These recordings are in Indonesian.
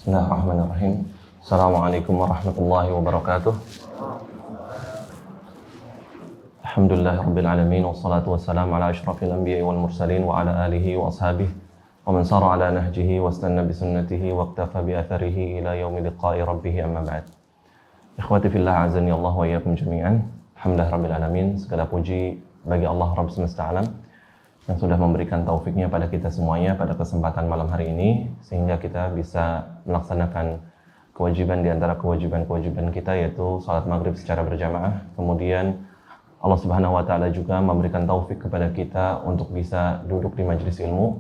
Bismillahirrahmanirrahim. Assalamualaikum warahmatullahi wabarakatuh. Alhamdulillahirabbil alamin wassalatu wassalamu ala asyrafil anbiya'i wal mursalin wa ala alihi wa ashabihi wa man sara ala nahjihi wastanna bi sunnatihi wa iqtafa bi atharihi ila yaumi liqa'i rabbih amma ba'd. Ikhwati fillah azani Allah wa iyyakum jami'an. Alhamdulillahirabbil alamin. Segala puji bagi Allah Rabb semesta alam yang sudah memberikan taufiknya pada kita semuanya pada kesempatan malam hari ini, sehingga kita bisa melaksanakan kewajiban di antara kewajiban-kewajiban kita, yaitu salat maghrib secara berjamaah. Kemudian Allah Subhanahu wa Ta'ala juga memberikan taufik kepada kita untuk bisa duduk di majelis ilmu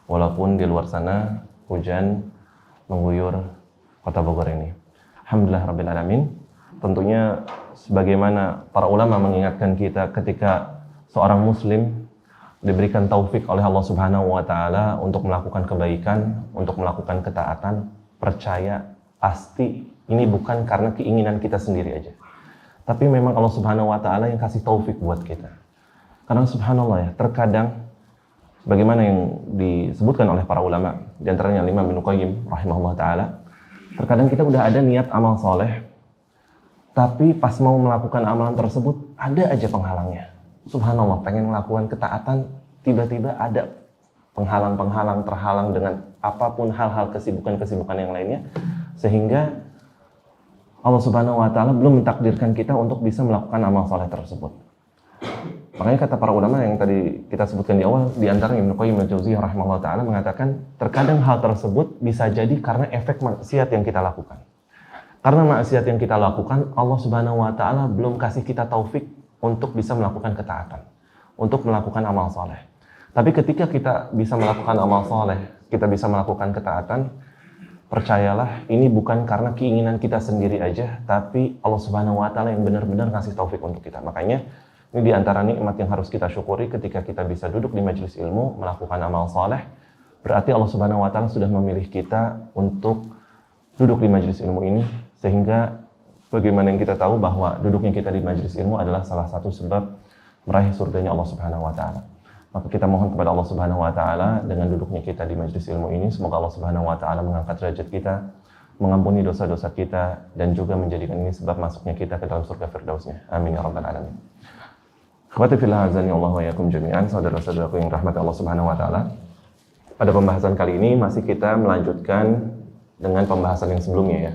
walaupun di luar sana hujan mengguyur kota Bogor ini. Alhamdulillah Rabbil Alamin. Tentunya sebagaimana para ulama mengingatkan kita, ketika seorang muslim diberikan taufik oleh Allah Subhanahu wa Ta'ala untuk melakukan kebaikan, untuk melakukan ketaatan, percaya pasti ini bukan karena keinginan kita sendiri aja, tapi memang Allah Subhanahu wa Ta'ala yang kasih taufik buat kita. Karena subhanallah ya, terkadang bagaimana yang disebutkan oleh para ulama, di antaranya Imam Ibnu Qayyim rahimahullah ta'ala, terkadang kita udah ada niat amal soleh, tapi pas mau melakukan amalan tersebut ada aja penghalangnya. Subhanallah, pengen melakukan ketaatan, tiba-tiba ada penghalang-penghalang, terhalang dengan apapun hal-hal kesibukan-kesibukan yang lainnya, sehingga Allah Subhanahu wa Ta'ala belum mentakdirkan kita untuk bisa melakukan amal soleh tersebut. Makanya kata para ulama yang tadi kita sebutkan di awal, di antara Ibnu Qayyim al-Jauziyah rahimahullah ta'ala mengatakan, terkadang hal tersebut bisa jadi karena efek maksiat yang kita lakukan. Karena maksiat yang kita lakukan, Allah Subhanahu wa Ta'ala belum kasih kita taufik untuk bisa melakukan ketaatan, untuk melakukan amal soleh. Tapi ketika kita bisa melakukan amal soleh, kita bisa melakukan ketaatan, percayalah ini bukan karena keinginan kita sendiri aja, tapi Allah Subhanahu wa Ta'ala yang benar-benar ngasih taufik untuk kita. Makanya ini diantara nikmat yang harus kita syukuri ketika kita bisa duduk di majelis ilmu, melakukan amal soleh. Berarti Allah Subhanahu wa Ta'ala sudah memilih kita untuk duduk di majelis ilmu ini, sehingga bagaimana yang kita tahu bahwa duduknya kita di majelis ilmu adalah salah satu sebab meraih surganya Allah Subhanahu wa Ta'ala. Maka kita mohon kepada Allah Subhanahu wa Ta'ala dengan duduknya kita di majelis ilmu ini, semoga Allah Subhanahu wa Ta'ala mengangkat derajat kita, mengampuni dosa-dosa kita, dan juga menjadikan ini sebab masuknya kita ke dalam surga firdausnya. Amin ya rabbal alamin. Akhwati fillah azani Allah wa iyyakum jami'an, saudara-saudaraku yang rahmat Allah Subhanahu wa Ta'ala. Pada pembahasan kali ini masih kita melanjutkan dengan pembahasan yang sebelumnya ya,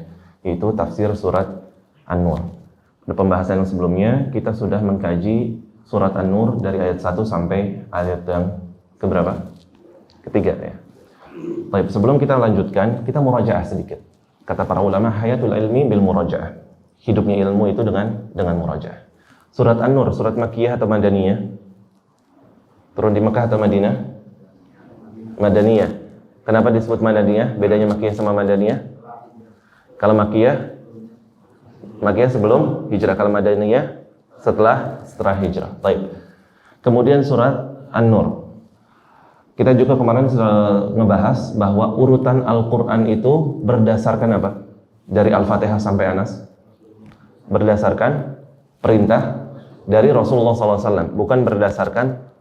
yaitu tafsir surat An-Nur. Pada pembahasan yang sebelumnya kita sudah mengkaji surat An-Nur dari ayat 1 sampai ayat yang keberapa? Ketiga ya. Baik, sebelum kita lanjutkan, kita murajaah sedikit. Kata para ulama, hayatul ilmi bil murajaah. Hidupnya ilmu itu dengan murajaah. Surat An-Nur, surat Makkiyah atau Madaniyah? Turun di Mekah atau Madinah? Madaniyah. Kenapa disebut Madaniyah? Bedanya Makkiyah sama Madaniyah? Kalau Makkiyah sebelum hijrah, kalau Madaniyah setelah hijrah. Baik. Kemudian surat An-Nur. Kita juga kemarin sudah ngebahas bahwa urutan Al-Quran itu berdasarkan apa? Dari Al-Fatihah sampai Anas. Berdasarkan perintah dari Rasulullah SAW. Bukan berdasarkan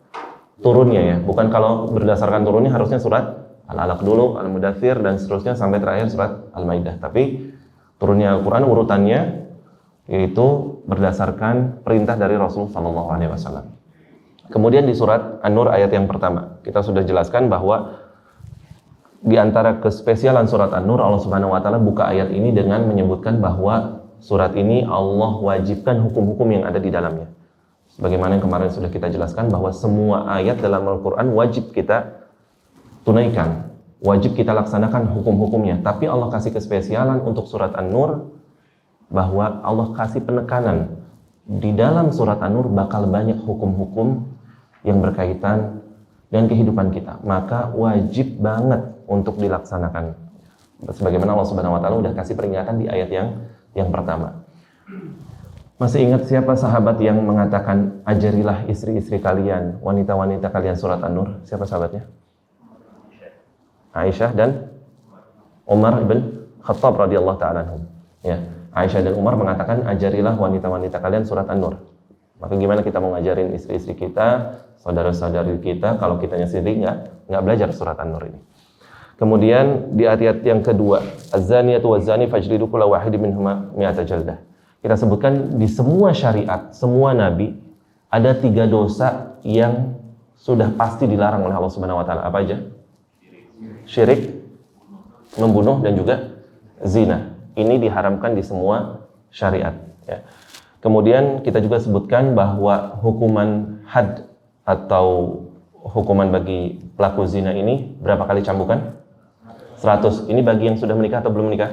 turunnya ya. Bukan kalau berdasarkan turunnya harusnya surat Al-Alaq dulu, Al-Mudaththir, dan seterusnya sampai terakhir surat Al-Maidah. Tapi turunnya Al-Quran urutannya yaitu berdasarkan perintah dari Rasulullah SAW. Kemudian di surat An-Nur ayat yang pertama, kita sudah jelaskan bahwa di antara kespesialan surat An-Nur, Allah Subhanahu wa Ta'ala buka ayat ini dengan menyebutkan bahwa surat ini Allah wajibkan hukum-hukum yang ada di dalamnya. Sebagaimana yang kemarin sudah kita jelaskan bahwa semua ayat dalam Al-Quran wajib kita tunaikan, wajib kita laksanakan hukum-hukumnya. Tapi Allah kasih kespesialan untuk surat An-Nur, bahwa Allah kasih penekanan di dalam surat An-Nur bakal banyak hukum-hukum yang berkaitan dengan kehidupan kita, maka wajib banget untuk dilaksanakan. Sebagaimana Allah Subhanahu wa Ta'ala udah kasih peringatan di ayat yang pertama. Masih ingat siapa sahabat yang mengatakan ajarilah istri-istri kalian, wanita-wanita kalian surat An-Nur? Siapa sahabatnya? Aisyah dan Umar bin Khattab radhiyallahu ta'ala anhum. Ya. Aisyah dan Umar mengatakan, ajarilah wanita-wanita kalian surat An-Nur. Maka gimana kita mau ngajarin istri-istri kita, saudara-saudari kita, kalau kitanya sendiri nggak belajar surat An-Nur ini. Kemudian di ayat yang kedua, az-zaniyatu waz-zani fajlidu kulla wahidin minhuma mi'ata jaldah. Kita sebutkan di semua syariat, semua nabi ada 3 dosa yang sudah pasti dilarang oleh Allah Subhanahu wa taala. Apa aja? Syirik, membunuh, dan juga zina. Ini diharamkan di semua syariat, ya. Kemudian kita juga sebutkan bahwa hukuman had atau hukuman bagi pelaku zina ini berapa kali cambukan? 100. Ini bagi yang sudah menikah atau belum menikah?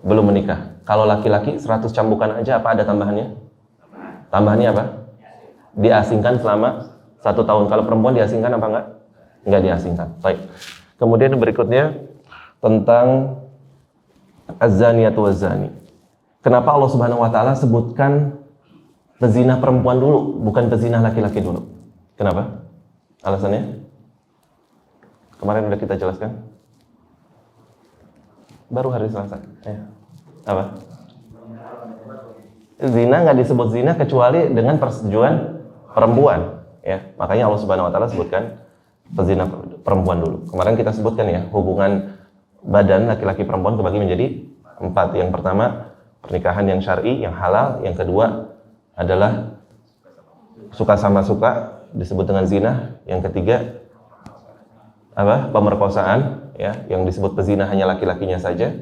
Belum menikah. Kalau laki-laki 100 cambukan aja, apa ada tambahannya? Tambahannya apa? Diasingkan selama 1 tahun. Kalau perempuan diasingkan apa enggak? Enggak diasingkan. Baik. Kemudian berikutnya tentang az-zaniyatu waz-zani. Kenapa Allah Subhanahu wa taala sebutkan pezina perempuan dulu, bukan pezina laki-laki dulu? Kenapa? Alasannya? Kemarin udah kita jelaskan. Baru hari Selasa. Apa? Zina nggak disebut zina kecuali dengan persetujuan perempuan, ya. Makanya Allah Subhanahu wa taala sebutkan pezina perempuan dulu. Kemarin kita sebutkan ya, hubungan badan laki-laki perempuan terbagi menjadi 4. Yang pertama, pernikahan yang syar'i, yang halal. Yang kedua adalah suka sama suka, disebut dengan zina. Yang ketiga apa? Pemerkosaan, ya, yang disebut pezina hanya laki-lakinya saja.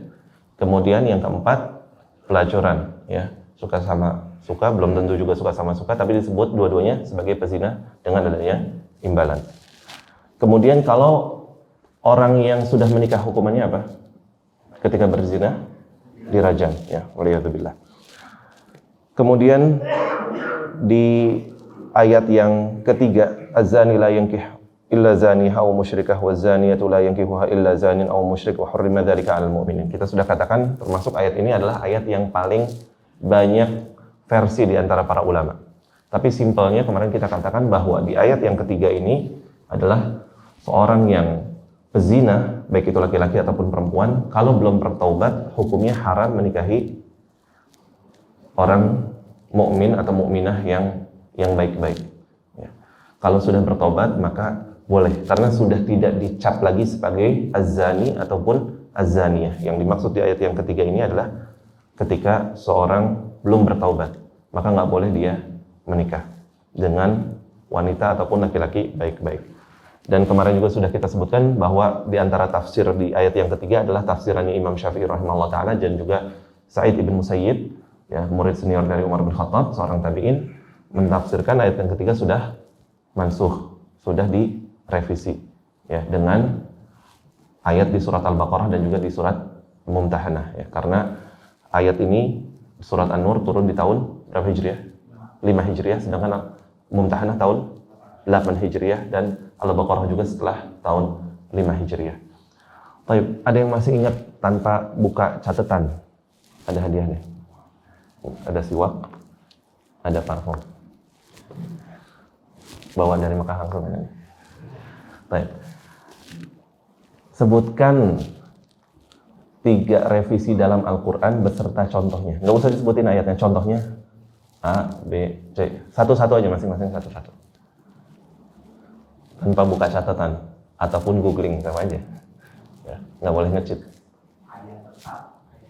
Kemudian yang keempat, pelacuran, ya. Suka sama suka, belum tentu juga suka sama suka, tapi disebut dua-duanya sebagai pezina dengan adanya imbalan. Kemudian kalau orang yang sudah menikah, hukumannya apa? Ketika berzina, dirajam, ya, waliyadzubillah. Kemudian di ayat yang ketiga, az-zani la yankih illa zaniha aw musyrikah waz-zaniyatu la yankihuha illa zanin aw musyrik wa hurrima dzalika 'alal mu'minin. Kita sudah katakan termasuk ayat ini adalah ayat yang paling banyak versi di antara para ulama. Tapi simpelnya kemarin kita katakan bahwa di ayat yang ketiga ini adalah seorang yang pezina, baik itu laki-laki ataupun perempuan, kalau belum bertaubat, hukumnya haram menikahi orang mukmin atau mukminah yang baik-baik. Ya. Kalau sudah bertobat maka boleh, karena sudah tidak dicap lagi sebagai az-zani ataupun az-zaniyah. Yang dimaksud di ayat yang ketiga ini adalah ketika seorang belum bertaubat, maka nggak boleh dia menikah dengan wanita ataupun laki-laki baik-baik. Dan kemarin juga sudah kita sebutkan bahwa di antara tafsir di ayat yang ketiga adalah tafsirannya Imam Syafi'i rahimahullah ta'ala dan juga Sa'id ibn Musayyib, ya, murid senior dari Umar bin Khattab, seorang tabi'in, mentafsirkan ayat yang ketiga sudah mansuh, sudah direvisi, ya, dengan ayat di surat Al-Baqarah dan juga di surat Mumtahanah, ya, karena ayat ini surat An-Nur turun di tahun berapa Hijriah? 5 Hijriah, sedangkan Mumtahanah tahun 8 Hijriah dan Al-Baqarah juga setelah tahun 5 Hijriah. Baik, ada yang masih ingat tanpa buka catatan? Ada hadiahnya. Ada siwak, ada parfum. Bawa dari Mekah langsung. Baik. Sebutkan 3 revisi dalam Al-Quran beserta contohnya. Nggak usah disebutin ayatnya, contohnya A, B, C. Satu-satu aja masing-masing, satu-satu. Tanpa buka catatan ataupun googling, sama aja. Ya, nggak boleh nge-cheat.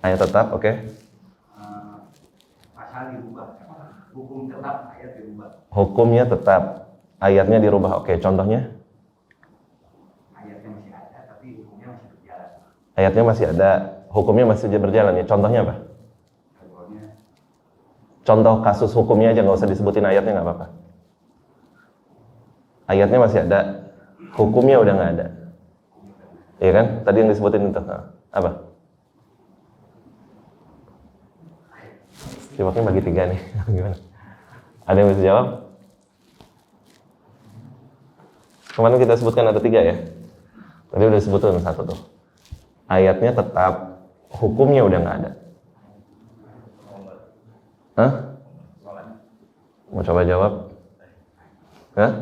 Ayat tetap, oke. Pasal dirubah. Hukum tetap, ayat dirubah. Hukumnya tetap, ayatnya dirubah. Oke, contohnya? Ayatnya masih ada, tapi hukumnya masih berjalan. Ayatnya masih ada, hukumnya masih berjalan, ya. Contohnya apa? Contoh kasus hukumnya aja, nggak usah disebutin ayatnya, nggak apa-apa. Ayatnya masih ada, hukumnya udah nggak ada. Iya kan? Tadi yang disebutin itu apa? Siwaknya bagi 3 nih. Gimana? Ada yang bisa jawab? Kemarin kita sebutkan ada 3 ya. Tadi udah disebutin 1 tuh. Ayatnya tetap, hukumnya udah nggak ada. Hah? Mau coba jawab? Hah?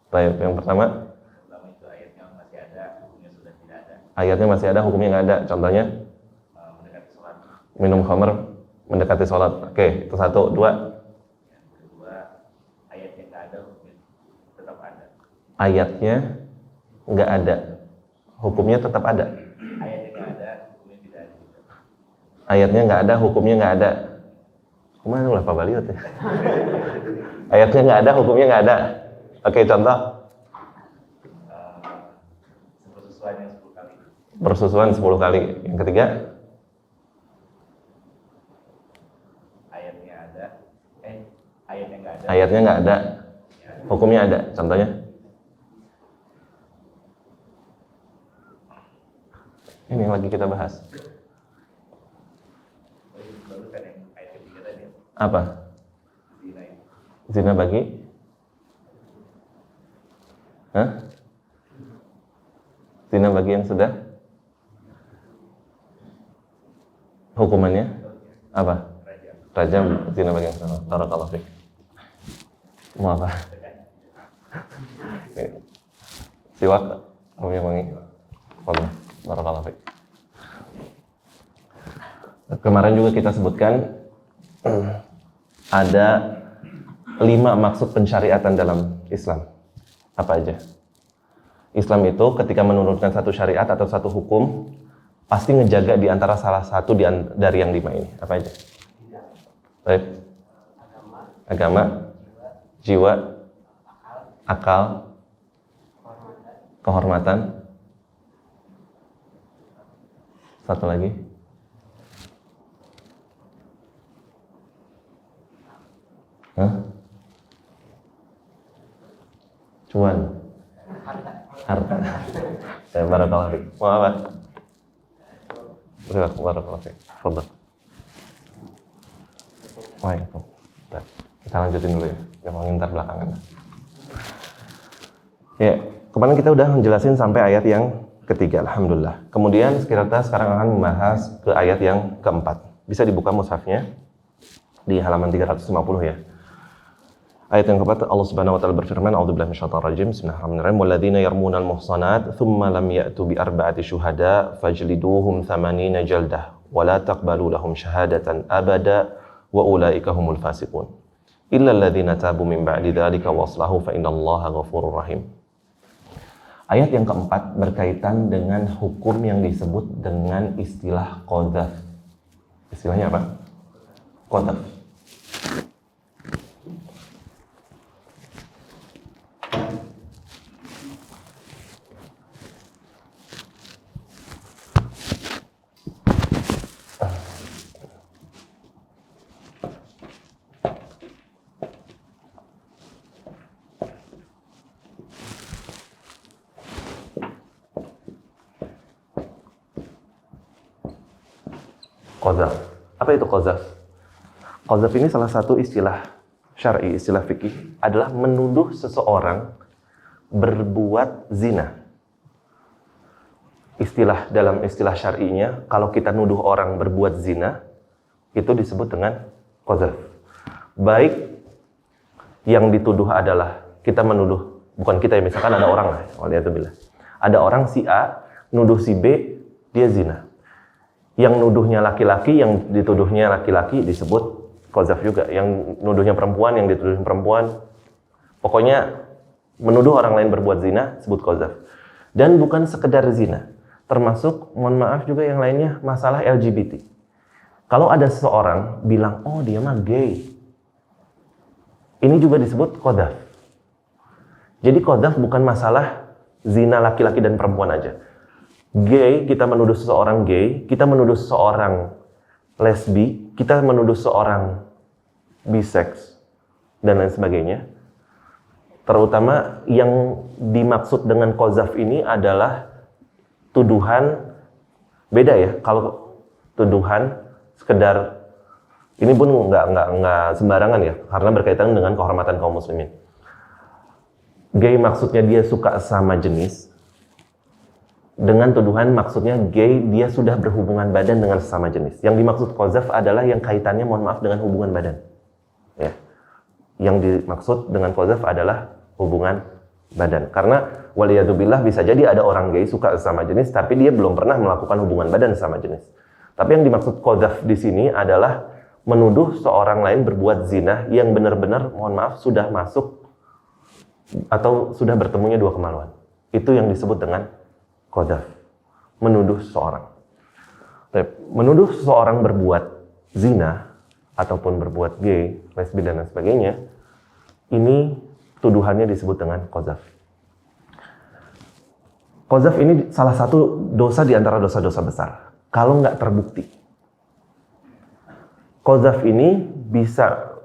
Baik, yang pertama? Itu ayatnya masih ada, hukumnya sudah tidak ada. Ayatnya masih ada, hukumnya nggak ada. Contohnya? Mendekati sholat. Minum khamr mendekati sholat. Oke, itu 1. 2. Yang kedua, ayatnya nggak ada, hukumnya tetap ada. Ayatnya nggak ada, hukumnya tetap ada. Ayatnya nggak ada, hukumnya tidak ada. Ayatnya nggak ada, hukumnya nggak ada. Kemana lah Pak Baliot ya? Ayatnya nggak ada, hukumnya nggak ada. Oke, contoh. Persusuan yang 10 kali. Persusuan 10 kali. Yang ketiga, Ayatnya ada. Ayatnya nggak ada. ayatnya nggak ada, hukumnya ada. Contohnya? Ini yang lagi kita bahas. Baru kan yang ayat ketiga tadi. Apa? Zina itu. Zina bagi? Hah? Zina bagi yang sudah? Hukumannya? Apa? Rajam. Zina bagi yang sudah. Barakallahu fiik. Mau apa? Siwak? Kamu yang wangi? Fadhil. Barakallahu fiik. Kemarin juga kita sebutkan ada 5 maksud pensyariatan dalam Islam. Apa aja? Islam itu ketika menurunkan satu syariat atau satu hukum pasti ngejaga di antara salah satu dari yang 5 ini. Apa aja? Baik. Agama, jiwa, akal, kehormatan. Satu lagi. Hah? Cuan. Harta. Ya, barakallahu fiik. Mau apa? Barakallahu fiik. Fadhil. Waalaikumsalam. Kita lanjutin dulu ya. Jangan ngintar belakangan. Ya, kemarin kita udah menjelasin sampai ayat yang ketiga, alhamdulillah. Kemudian kita sekarang akan membahas ke ayat yang keempat. Bisa dibuka mushafnya di halaman 350 ya. Ayat yang keempat, Allah Subhanahu wa taala berfirman, A'udzubillahi minasyaitonir rajim. Bismillahirrahmanirrahim. Walladzina yarmunal muhsanat tsumma lam ya'tu bi arba'ati syuhada fajliduhum 80 jaldah wa la taqbalu lahum syahadatan abada wa ulaika humul fasiqun. Illa alladzina tabu min ba'di dzalika wa aslahu fa innallaha ghafurur rahim. Ayat yang keempat berkaitan dengan hukum yang disebut dengan istilah qadzaf. Istilahnya apa? Qadzaf. Qadzaf. Apa itu qadzaf? Qadzaf ini salah satu istilah syar'i, istilah fikih, adalah menuduh seseorang berbuat zina. Dalam istilah syar'inya, kalau kita nuduh orang berbuat zina, itu disebut dengan qadzaf. Baik yang dituduh adalah kita menuduh, bukan kita ya, misalkan ada orang lah, waliyadzubillah. Ada orang si A nuduh si B, dia zina. Yang nuduhnya laki-laki, yang dituduhnya laki-laki disebut qadzaf juga. Yang nuduhnya perempuan, yang dituduh perempuan. Pokoknya menuduh orang lain berbuat zina disebut qadzaf. Dan bukan sekedar zina. Termasuk, mohon maaf juga yang lainnya, masalah LGBT. Kalau ada seseorang bilang, oh dia mah gay. Ini juga disebut qadzaf. Jadi qadzaf bukan masalah zina laki-laki dan perempuan aja. Gay, kita menuduh seseorang gay, kita menuduh seseorang lesbi, kita menuduh seseorang bisex, dan lain sebagainya. Terutama yang dimaksud dengan qadzaf ini adalah tuduhan, beda ya, kalau tuduhan sekedar, ini pun nggak sembarangan ya, karena berkaitan dengan kehormatan kaum muslimin. Gay maksudnya dia suka sama jenis, dengan tuduhan maksudnya gay dia sudah berhubungan badan dengan sesama jenis. Yang dimaksud qadzaf adalah yang kaitannya, mohon maaf, dengan hubungan badan. Ya. Yang dimaksud dengan qadzaf adalah hubungan badan. Karena waliyadzubillah bisa jadi ada orang gay suka sesama jenis tapi dia belum pernah melakukan hubungan badan sesama jenis. Tapi yang dimaksud qadzaf di sini adalah menuduh seorang lain berbuat zina yang benar-benar, mohon maaf, sudah masuk atau sudah bertemunya dua kemaluan. Itu yang disebut dengan qadzaf. menuduh seseorang. Menuduh seseorang berbuat zina ataupun berbuat gay, lesbi dan lain sebagainya, ini tuduhannya disebut dengan qadzaf. Qadzaf ini salah satu dosa di antara dosa-dosa besar. Kalau nggak terbukti, qadzaf ini bisa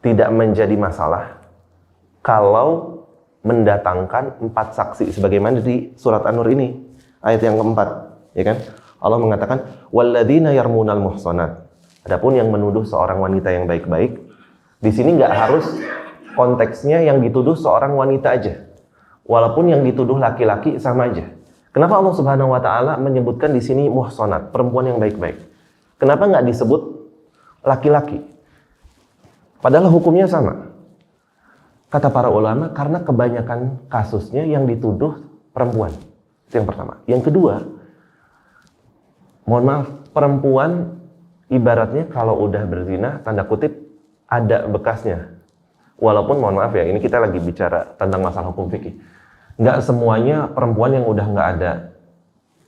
tidak menjadi masalah kalau mendatangkan 4 saksi, sebagaimana di surat An-Nur ini, ayat yang keempat, ya kan? Allah mengatakan, walladzina yarmunal muhsanat. Adapun yang menuduh seorang wanita yang baik-baik, di sini nggak harus konteksnya yang dituduh seorang wanita aja. Walaupun yang dituduh laki-laki sama aja. Kenapa Allah Subhanahu wa taala menyebutkan di sini muhsanat, perempuan yang baik-baik? Kenapa nggak disebut laki-laki? Padahal hukumnya sama. Kata para ulama, karena kebanyakan kasusnya yang dituduh perempuan. Itu yang pertama. Yang kedua, mohon maaf, perempuan ibaratnya kalau udah berzina, tanda kutip, ada bekasnya. Walaupun mohon maaf ya, ini kita lagi bicara tentang masalah hukum fikih. Nggak semuanya perempuan yang udah nggak ada,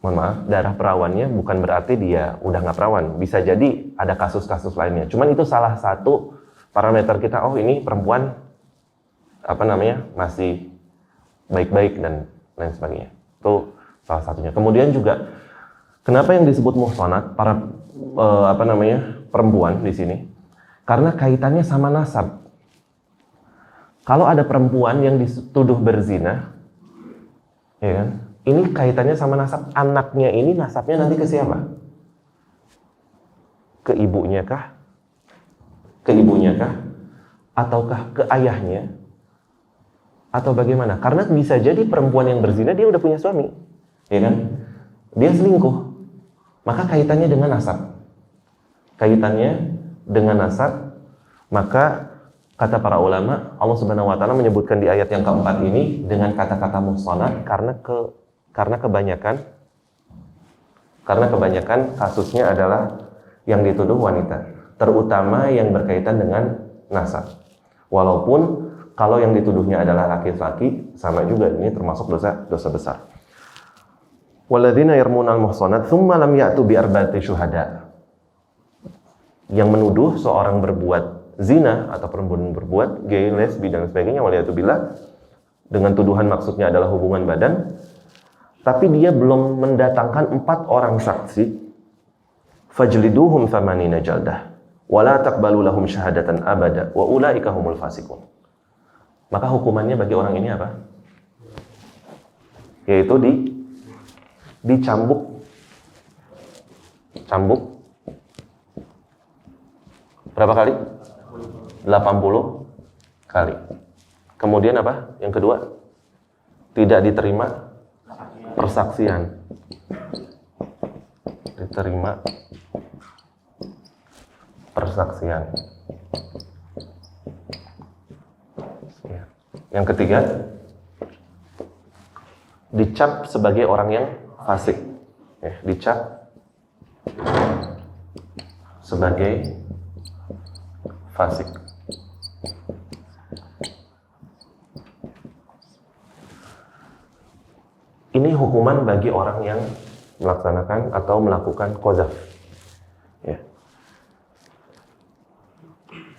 mohon maaf, darah perawannya bukan berarti dia udah nggak perawan. Bisa jadi ada kasus-kasus lainnya. Cuman itu salah satu parameter kita, oh ini perempuan masih baik-baik dan lain sebagainya. Itu salah satunya. Kemudian juga kenapa yang disebut muhsanat para perempuan di sini? Karena kaitannya sama nasab. Kalau ada perempuan yang dituduh berzina, ya kan? Ini kaitannya sama nasab. Anaknya ini nasabnya nanti ke siapa? Ke ibunya kah? Ke ibunya kah? Ataukah ke ayahnya? Atau bagaimana? Karena bisa jadi perempuan yang berzina dia udah punya suami, ya kan? Dia selingkuh, maka kaitannya dengan nasab. Kaitannya dengan nasab, maka kata para ulama, Allah Subhanahu wa taala menyebutkan di ayat yang keempat ini dengan kata-kata muhsanat karena kebanyakan kasusnya adalah yang dituduh wanita, terutama yang berkaitan dengan nasab. Walaupun kalau yang dituduhnya adalah laki-laki, sama juga ini termasuk dosa besar. Walladzina yarmunal muhsanat tsumma lam ya'tu bi arba'ati syuhada. Yang menuduh seorang berbuat zina atau perempuan berbuat gay, lesbi dan sebagainya, waliyatubillah, dengan tuduhan maksudnya adalah hubungan badan, tapi dia belum mendatangkan 4 orang saksi, fajliduhum thamanina jaldah wa la taqbalu lahum syahadatan abada wa ulaika humul fasiqun. Maka hukumannya bagi orang ini apa? Yaitu dicambuk. Cambuk berapa kali? 80 kali. Kemudian apa? Yang kedua, tidak diterima persaksian. Diterima persaksian. Yang ketiga, dicap sebagai orang yang fasik. Dicap sebagai fasik. Ini hukuman bagi orang yang melaksanakan atau melakukan qadzaf. Ya.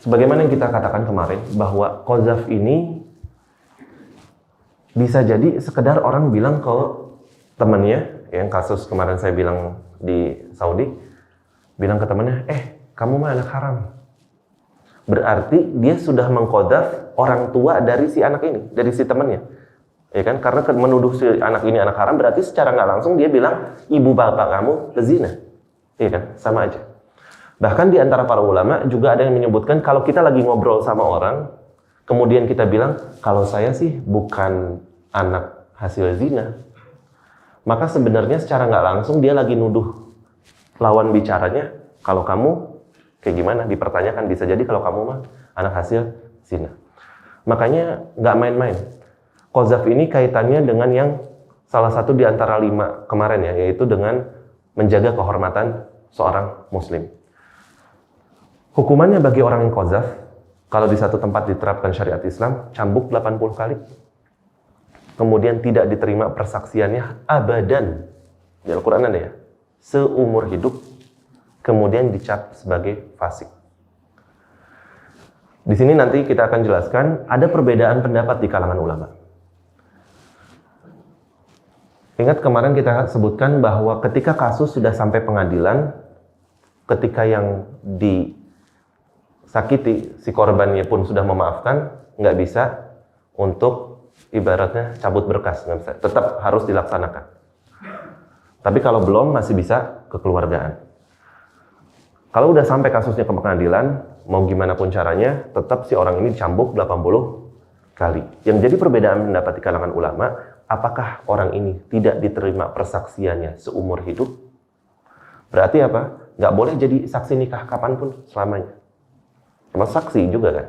Sebagaimana yang kita katakan kemarin, bahwa qadzaf ini bisa jadi sekedar orang bilang ke temannya, yang kasus kemarin saya bilang di Saudi, bilang ke temannya, kamu mah anak haram. Berarti dia sudah mengqadzaf orang tua dari si anak ini, dari si temannya. Ya kan? Karena menuduh si anak ini anak haram, berarti secara nggak langsung dia bilang ibu bapak kamu pezina. Ya kan? Sama aja. Bahkan di antara para ulama juga ada yang menyebutkan kalau kita lagi ngobrol sama orang, kemudian kita bilang, kalau saya sih bukan anak hasil zina, maka sebenarnya secara nggak langsung dia lagi nuduh lawan bicaranya, kalau kamu kayak gimana, dipertanyakan, bisa jadi kalau kamu mah anak hasil zina. Makanya nggak main-main. Qadzaf ini kaitannya dengan yang salah satu di antara 5 kemarin ya, yaitu dengan menjaga kehormatan seorang muslim. Hukumannya bagi orang yang qadzaf, kalau di satu tempat diterapkan syariat Islam, cambuk 80 kali. Kemudian tidak diterima persaksiannya abadan. Di Al-Quran ada ya, seumur hidup kemudian dicap sebagai fasik. Di sini nanti kita akan jelaskan ada perbedaan pendapat di kalangan ulama. Ingat kemarin kita sebutkan bahwa ketika kasus sudah sampai pengadilan, ketika yang disakiti si korbannya pun sudah memaafkan, nggak bisa untuk ibaratnya cabut berkas, nggak bisa, tetap harus dilaksanakan. Tapi kalau belum masih bisa kekeluargaan. Kalau udah sampai kasusnya ke pengadilan, mau gimana pun caranya, tetap si orang ini dicambuk 80 kali. Yang jadi perbedaan pendapat di kalangan ulama, apakah orang ini tidak diterima persaksiannya seumur hidup? Berarti apa? Nggak boleh jadi saksi nikah kapanpun selamanya. Cuma saksi juga kan.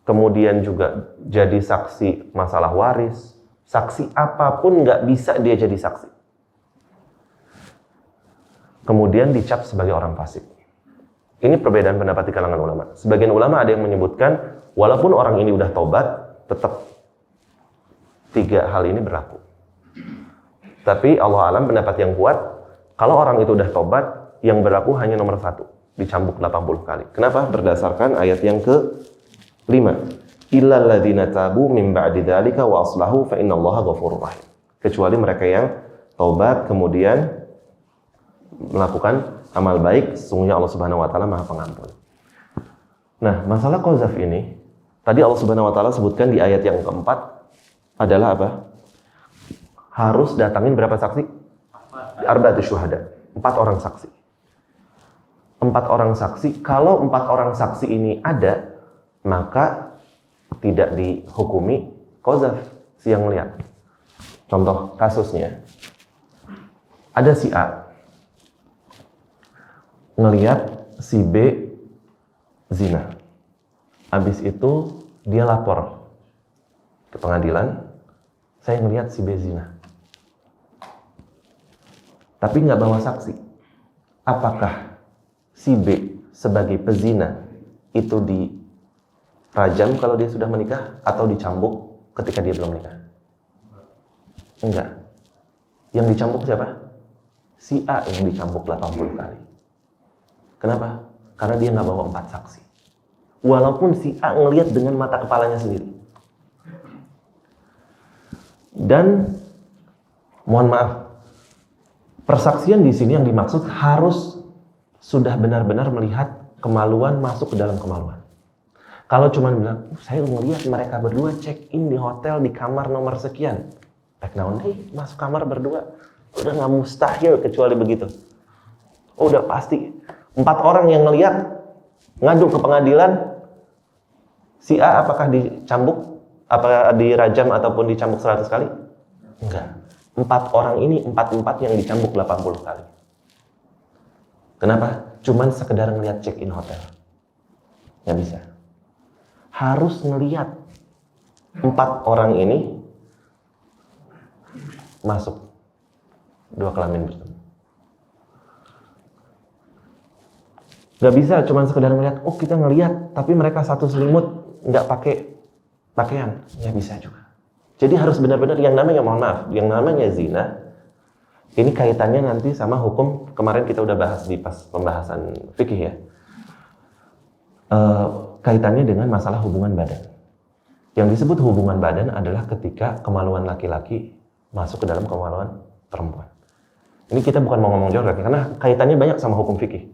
Kemudian juga jadi saksi masalah waris, saksi apapun nggak bisa dia jadi saksi. Kemudian dicap sebagai orang fasik. Ini perbedaan pendapat di kalangan ulama. Sebagian ulama ada yang menyebutkan, walaupun orang ini udah tobat, tetap 3 hal ini berlaku. Tapi Allah alam pendapat yang kuat, kalau orang itu udah tobat, yang berlaku hanya nomor 1, dicambuk 80 kali. Kenapa? Berdasarkan ayat yang ke-5. Illal ladzina tabu min ba'di dzalika wa aslahu fa innallaha ghafurur rahim. Kecuali mereka yang taubat kemudian melakukan amal baik, sesungguhnya Allah Subhanahu wa taala Maha Pengampun. Nah, masalah qazaf ini tadi Allah Subhanahu wa taala sebutkan di ayat yang keempat adalah apa? Harus datangin berapa saksi? Arba'atu syuhada. 4 orang saksi. 4 orang saksi. Kalau 4 orang saksi ini ada, maka tidak dihukumi qazaf si yang melihat. Contoh kasusnya, ada si A ngelihat si B zina. Habis itu dia lapor ke pengadilan, saya ngelihat si B zina. Tapi nggak bawa saksi. Apakah si B sebagai pezina itu dirajam kalau dia sudah menikah atau dicambuk ketika dia belum menikah? Enggak. Yang dicambuk siapa? Si A yang dicambuk 80 kali. Kenapa? Karena dia nggak bawa 4 saksi. Walaupun si A ngelihat dengan mata kepalanya sendiri. Dan mohon maaf, persaksian di sini yang dimaksud harus sudah benar-benar melihat kemaluan masuk ke dalam kemaluan. Kalau cuma bilang, saya ngelihat mereka berdua check in di hotel di kamar nomor sekian, masuk kamar berdua, udah nggak mustahil kecuali begitu. Oh, udah pasti. 4 orang yang ngelihat ngadu ke pengadilan, si A apakah dicambuk, apakah dirajam ataupun dicambuk 100 kali? Enggak. 4 orang ini 4 yang dicambuk 80 kali. Kenapa? Cuman sekedar ngelihat check-in hotel. Nggak bisa. Harus ngelihat 4 orang ini masuk 2 kelamin bersama. Gak bisa cuma sekedar ngeliat, oh kita ngeliat, tapi mereka satu selimut, nggak pakai pakaian, ya bisa juga. Jadi harus benar-benar yang namanya, mohon maaf, yang namanya zina, ini kaitannya nanti sama hukum, kemarin kita udah bahas di pas pembahasan fikih ya. Kaitannya dengan masalah hubungan badan. Yang disebut hubungan badan adalah ketika kemaluan laki-laki masuk ke dalam kemaluan perempuan. Ini kita bukan mau ngomong jorok, karena kaitannya banyak sama hukum fikih.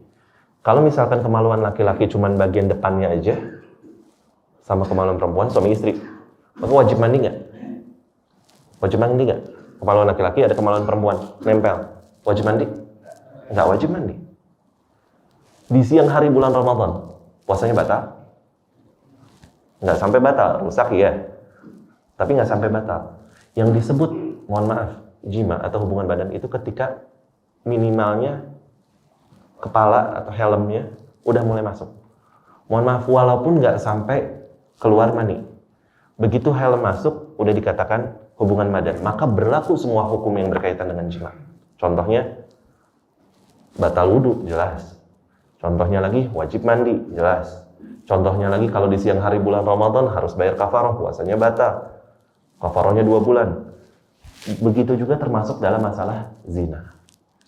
Kalau misalkan kemaluan laki-laki cuma bagian depannya aja, sama kemaluan perempuan, suami istri, maka wajib mandi nggak? Wajib mandi nggak? Kemaluan laki-laki ada kemaluan perempuan, nempel. Wajib mandi? Nggak wajib mandi. Di siang hari bulan Ramadan, puasanya batal? Nggak sampai batal, rusak ya. Tapi nggak sampai batal. Yang disebut, mohon maaf, jima atau hubungan badan itu ketika minimalnya kepala atau helmnya udah mulai masuk. Mohon maaf, walaupun nggak sampai keluar mani. Begitu helm masuk, udah dikatakan hubungan badan. Maka berlaku semua hukum yang berkaitan dengan jima. Contohnya, batal wudhu, jelas. Contohnya lagi, wajib mandi, jelas. Contohnya lagi, kalau di siang hari bulan Ramadan harus bayar kafaroh, puasanya batal. Kafarohnya 2 bulan. Begitu juga termasuk dalam masalah zina.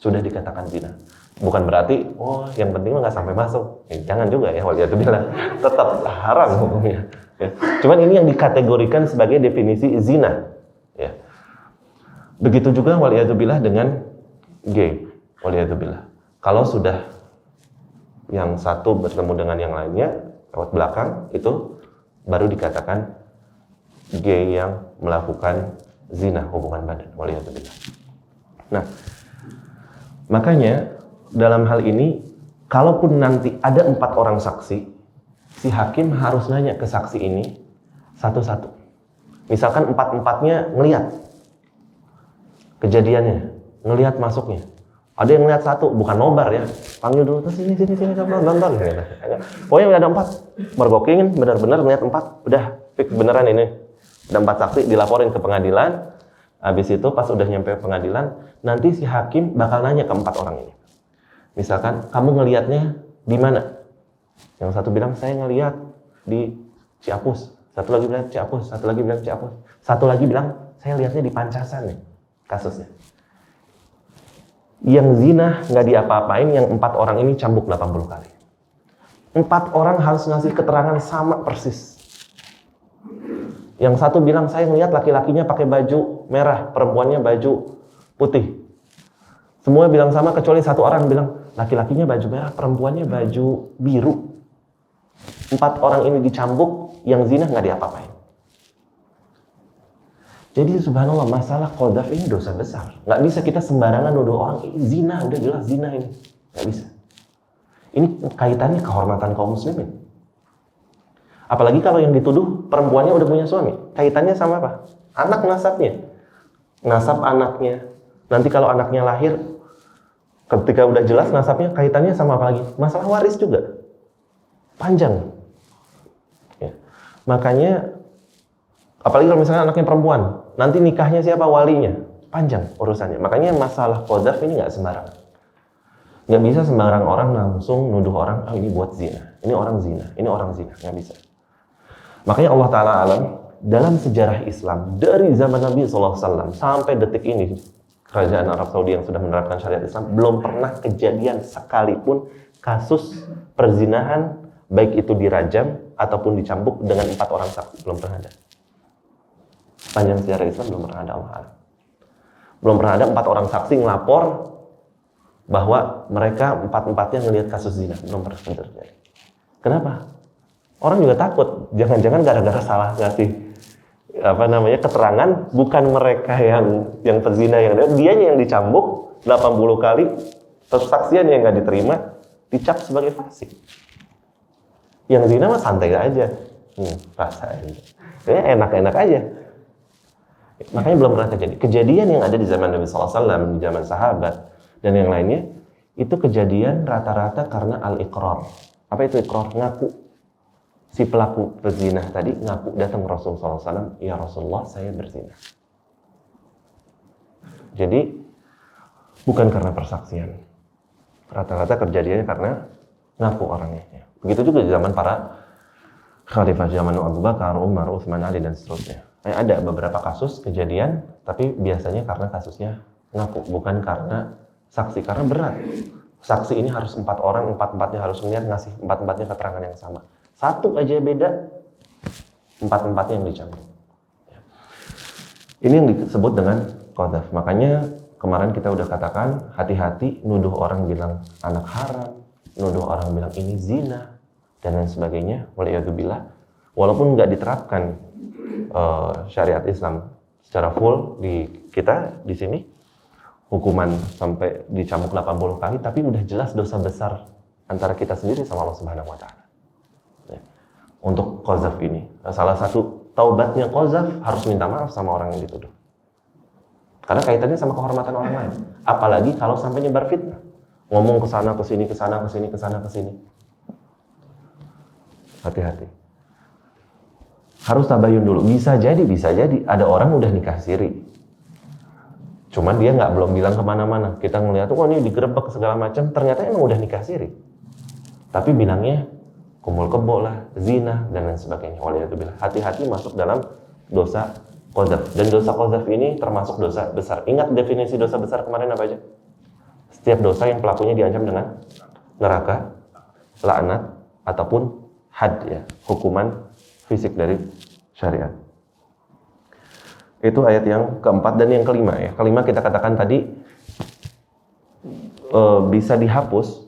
sudah dikatakan zina. Bukan berarti, yang penting nggak sampai masuk. Jangan juga ya, waliyadzubillah. Tetap haram hukumnya. Ya. Cuman ini yang dikategorikan sebagai definisi zina. Ya. Begitu juga waliyadzubillah dengan gay. Waliyadzubillah. Kalau sudah yang satu bertemu dengan yang lainnya lewat belakang, itu baru dikatakan gay yang melakukan zina, hubungan badan. Waliyadzubillah. Nah, makanya dalam hal ini, kalaupun nanti ada 4 orang saksi, si hakim harus nanya ke saksi ini satu-satu. Misalkan 4-4-nya ngelihat kejadiannya, ngelihat masuknya. Ada yang ngelihat 1, bukan nobar ya, panggil dulu, terus sini, nonton. Pokoknya ada 4, mergokin benar-benar ngelihat 4, udah fix beneran ini. Ada 4 saksi, dilaporin ke pengadilan. Habis itu pas udah nyampe pengadilan, nanti si hakim bakal nanya ke 4 orang ini. Misalkan, kamu ngelihatnya di mana? Yang satu bilang, saya ngelihat di Ciapus. Satu lagi bilang Ciapus, satu lagi bilang Ciapus. Satu lagi bilang, saya lihatnya di Pancasan nih, kasusnya. Yang zina nggak diapa-apain, yang 4 orang ini cambuk 80 kali. 4 orang harus ngasih keterangan sama persis. Yang satu bilang, saya ngelihat laki-lakinya pakai baju merah, perempuannya baju putih. Semua bilang sama, kecuali 1 orang bilang, laki-lakinya baju merah, perempuannya baju biru. 4 orang ini dicambuk, yang zina nggak diapa-apain. Jadi subhanallah, masalah qadzaf ini dosa besar. Nggak bisa kita sembarangan nuduh orang, zina, udah jelas zina ini. Nggak bisa. Ini kaitannya kehormatan kaum muslimin. Apalagi kalau yang dituduh perempuannya udah punya suami. Kaitannya sama apa? Anak nasabnya. Nasab anaknya. Nanti kalau anaknya lahir, ketika udah jelas nasabnya, kaitannya sama apa lagi? Masalah waris juga. Panjang. Ya. Makanya, apalagi kalau misalnya anaknya perempuan, nanti nikahnya siapa? Walinya. Panjang urusannya. Makanya masalah qadzaf ini nggak sembarangan. Nggak bisa sembarang orang langsung nuduh orang, ini buat zina. Ini orang zina. Ini orang zina. Nggak bisa. Makanya Allah Ta'ala alam, dalam sejarah Islam, dari zaman Nabi SAW sampai detik ini, kerajaan Arab Saudi yang sudah menerapkan syariat Islam, belum pernah kejadian sekalipun kasus perzinahan, baik itu dirajam ataupun dicambuk dengan 4 orang saksi. Belum pernah ada. Sepanjang sejarah Islam belum pernah ada, Allah alam. Belum pernah ada 4 orang saksi ngelapor bahwa mereka 4-4-nya ngelihat kasus zina. Belum pernah terjadi. Kenapa? Orang juga takut, jangan-jangan gara-gara salah ngasih keterangan, bukan mereka yang pezina, dianya yang dicambuk 80 kali, terus saksian yang nggak diterima, dicap sebagai fasik. Yang zina mah santai aja, rasain, enak-enak aja. Makanya belum pernah terjadi. Kejadian yang ada di zaman Nabi SAW, di zaman sahabat dan yang lainnya, itu kejadian rata-rata karena al-iqrar. Apa itu iqrar? Ngaku. Si pelaku berzina tadi ngaku datang ke Rasulullah SAW, ya Rasulullah, saya berzina. Jadi bukan karena persaksian. Rata-rata kejadiannya karena ngaku orangnya. Begitu juga di zaman para khalifah, zaman Abu Bakar, Umar, Utsman, Ali dan seterusnya. Ada beberapa kasus kejadian, tapi biasanya karena kasusnya ngaku, bukan karena saksi. Karena berat. Saksi ini harus 4 orang, 4-4-nya harus melihat, ngasih 4-4-nya keterangan yang sama. 1 aja beda, 4-4-nya yang dicambuk. Ini yang disebut dengan qadzaf. Makanya kemarin kita udah katakan, hati-hati nuduh orang bilang anak haram, nuduh orang bilang ini zina, dan lain sebagainya. Waliyadzubillah. Walaupun nggak diterapkan syariat Islam secara full di kita di sini, hukuman sampai dicambuk 80 kali, tapi udah jelas dosa besar antara kita sendiri sama Allah Subhanahu wa Ta'ala. Untuk qadzaf ini, salah satu taubatnya qadzaf harus minta maaf sama orang yang dituduh, karena kaitannya sama kehormatan orang lain. Apalagi kalau sampai nyebar fitnah, ngomong ke sana ke sini, ke sana ke sini, ke sana ke sini. Hati-hati. Harus tabayun dulu. Bisa jadi ada orang udah nikah siri, cuman dia belum bilang kemana-mana. Kita ngeliat, ini digerebek segala macam, ternyata emang udah nikah siri, tapi bilangnya kumpul kebo lah, zina, dan lain sebagainya. Waliyadzubillah. Hati-hati masuk dalam dosa qadzaf. Dan dosa qadzaf ini termasuk dosa besar. Ingat definisi dosa besar kemarin apa aja? Setiap dosa yang pelakunya diancam dengan neraka, laknat, ataupun had, ya, hukuman fisik dari syariat. Itu ayat yang keempat. Dan yang kelima, ya, kelima kita katakan tadi bisa dihapus,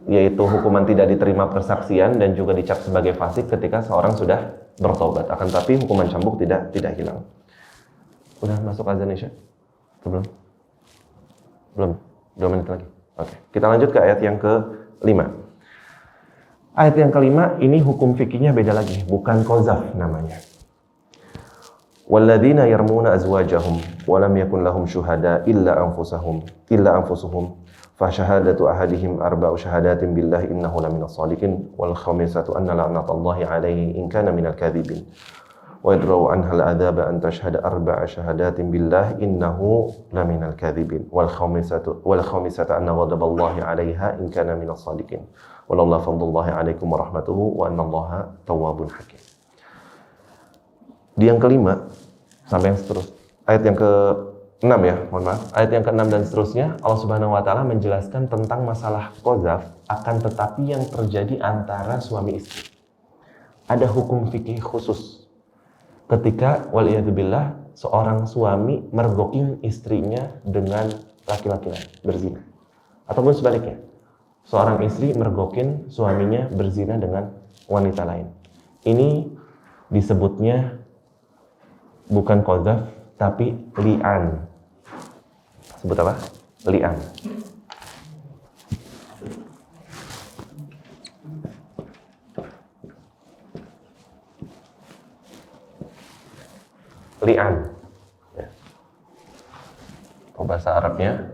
yaitu hukuman tidak diterima persaksian dan juga dicap sebagai fasik ketika seorang sudah bertobat. Akan tapi hukuman cambuk tidak hilang. Udah masuk azan Isya? Belum? Belum? 2 menit lagi. Oke. Kita lanjut ke ayat yang kelima. Ayat yang kelima ini hukum fikihnya beda lagi, bukan qazaf namanya. Walladzina yarmuna azwajahum wa lam yakun lahum syuhada illa anfusuhum fa syahadatu ahadihim arba'u syahadatin billahi innahu laminas shadiqin wal khamisatu anna la'natallahi 'alaihi in kana minal kadhibin wa yadra'u anha al-'adzaba an tashhada arba'a syahadatin billahi innahu laminal kadhibin wal khamisatu anna ghadaballahi 'alaiha in kana minas shadiqin wallahu fadlullahi 'alaikum wa rahmatuhu wa annallaha tawwabun hakim. Di yang kelima sampai yang seterusnya, ayat yang ke-6 ya, mohon maaf. Ayat yang ke-6 dan seterusnya, Allah Subhanahu wa taala menjelaskan tentang masalah qazaf, akan tetapi yang terjadi antara suami istri. Ada hukum fikih khusus ketika waliyadzubillah seorang suami mergoking istrinya dengan laki-laki lain, berzina. Ataupun sebaliknya, seorang istri mergokin suaminya berzina dengan wanita lain. Ini disebutnya bukan qazaf, tapi li'an. Sebut apa? Li'an. Li'an. Ya. Bahasa Arabnya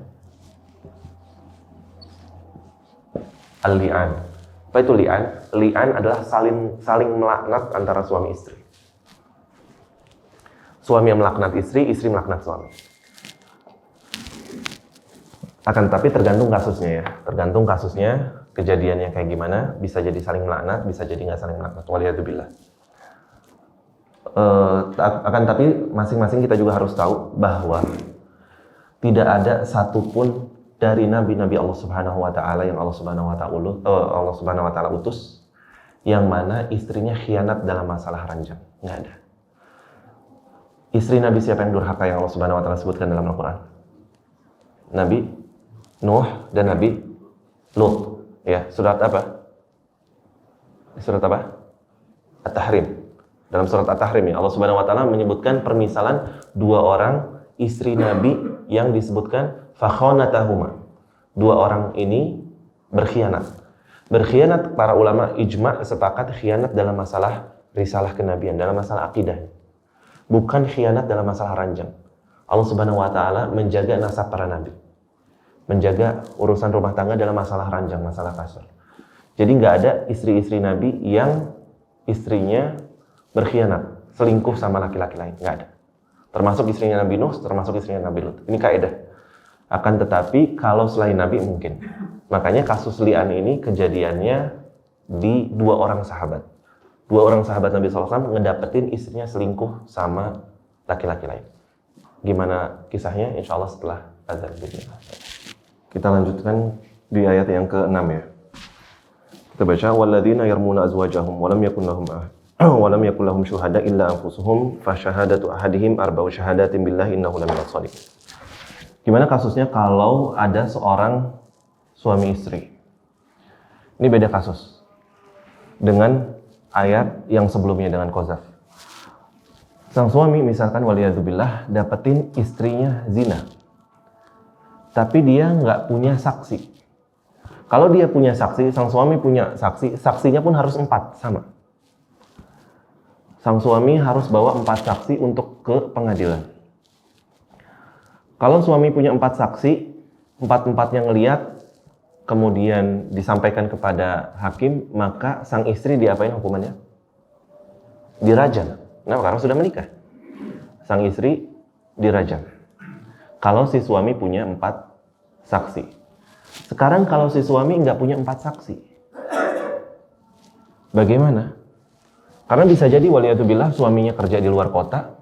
al-li'an. Apa itu li'an? Li'an adalah saling melaknat antara suami istri. Suami yang melaknat istri, istri melaknat suami. Akan tapi tergantung kasusnya ya. Tergantung kasusnya, kejadiannya kayak gimana. Bisa jadi saling melaknat, bisa jadi nggak saling melaknat. Waliyadzubillah. Akan tapi masing-masing kita juga harus tahu bahwa tidak ada satupun dari nabi-nabi Allah Subhanahu wa taala yang Allah Subhanahu wa taala utus yang mana istrinya khianat dalam masalah ranjang. Nggak ada. Istri Nabi siapa yang durhaka yang Allah Subhanahu wa taala sebutkan dalam Al-Qur'an? Nabi Nuh dan Nabi Lut. Ya, surat apa? Surat apa? At-Tahrim. Dalam surat At-Tahrim ya, Allah Subhanahu wa taala menyebutkan permisalan 2 orang istri Nabi yang disebutkan fakhonatahuma. 2 orang ini berkhianat. Berkhianat, para ulama ijma sepakat khianat dalam masalah risalah kenabian, dalam masalah akidah. Bukan khianat dalam masalah ranjang. Allah Subhanahu wa taala menjaga nasab para nabi. Menjaga urusan rumah tangga dalam masalah ranjang, masalah kasar. Jadi nggak ada istri-istri nabi yang istrinya berkhianat, selingkuh sama laki-laki lain, nggak ada. Termasuk istrinya Nabi Nuh, termasuk istrinya Nabi Lut. Ini kaidah. Akan tetapi kalau selain nabi mungkin. Makanya kasus li'an ini kejadiannya di 2 orang sahabat. 2 orang sahabat Nabi SAW ngedapetin istrinya selingkuh sama laki-laki lain. Gimana kisahnya? Insya Allah setelah azan. Kita lanjutkan di ayat yang ke-6 ya. Kita baca walladzina yarmuna azwajahum wa lam yakul lahum syuhada illa anfusuhum fa syahadatu ahadihim arba'u syahadatin billahi innahu laminas shadiqin. Gimana kasusnya kalau ada seorang suami istri? Ini beda kasus dengan ayat yang sebelumnya dengan qazaf. Sang suami misalkan waliyadzubillah dapetin istrinya zina, tapi dia nggak punya saksi. Kalau dia punya saksi, sang suami punya saksi, saksinya pun harus 4 sama. Sang suami harus bawa 4 saksi untuk ke pengadilan. Kalau suami punya 4 saksi, 4-4-nya ngelihat, kemudian disampaikan kepada hakim, maka sang istri diapain hukumannya? Dirajam. Nah, karena sudah menikah. Sang istri dirajam. Kalau si suami punya 4 saksi. Sekarang kalau si suami nggak punya 4 saksi, bagaimana? Karena bisa jadi waliyadzubillah suaminya kerja di luar kota,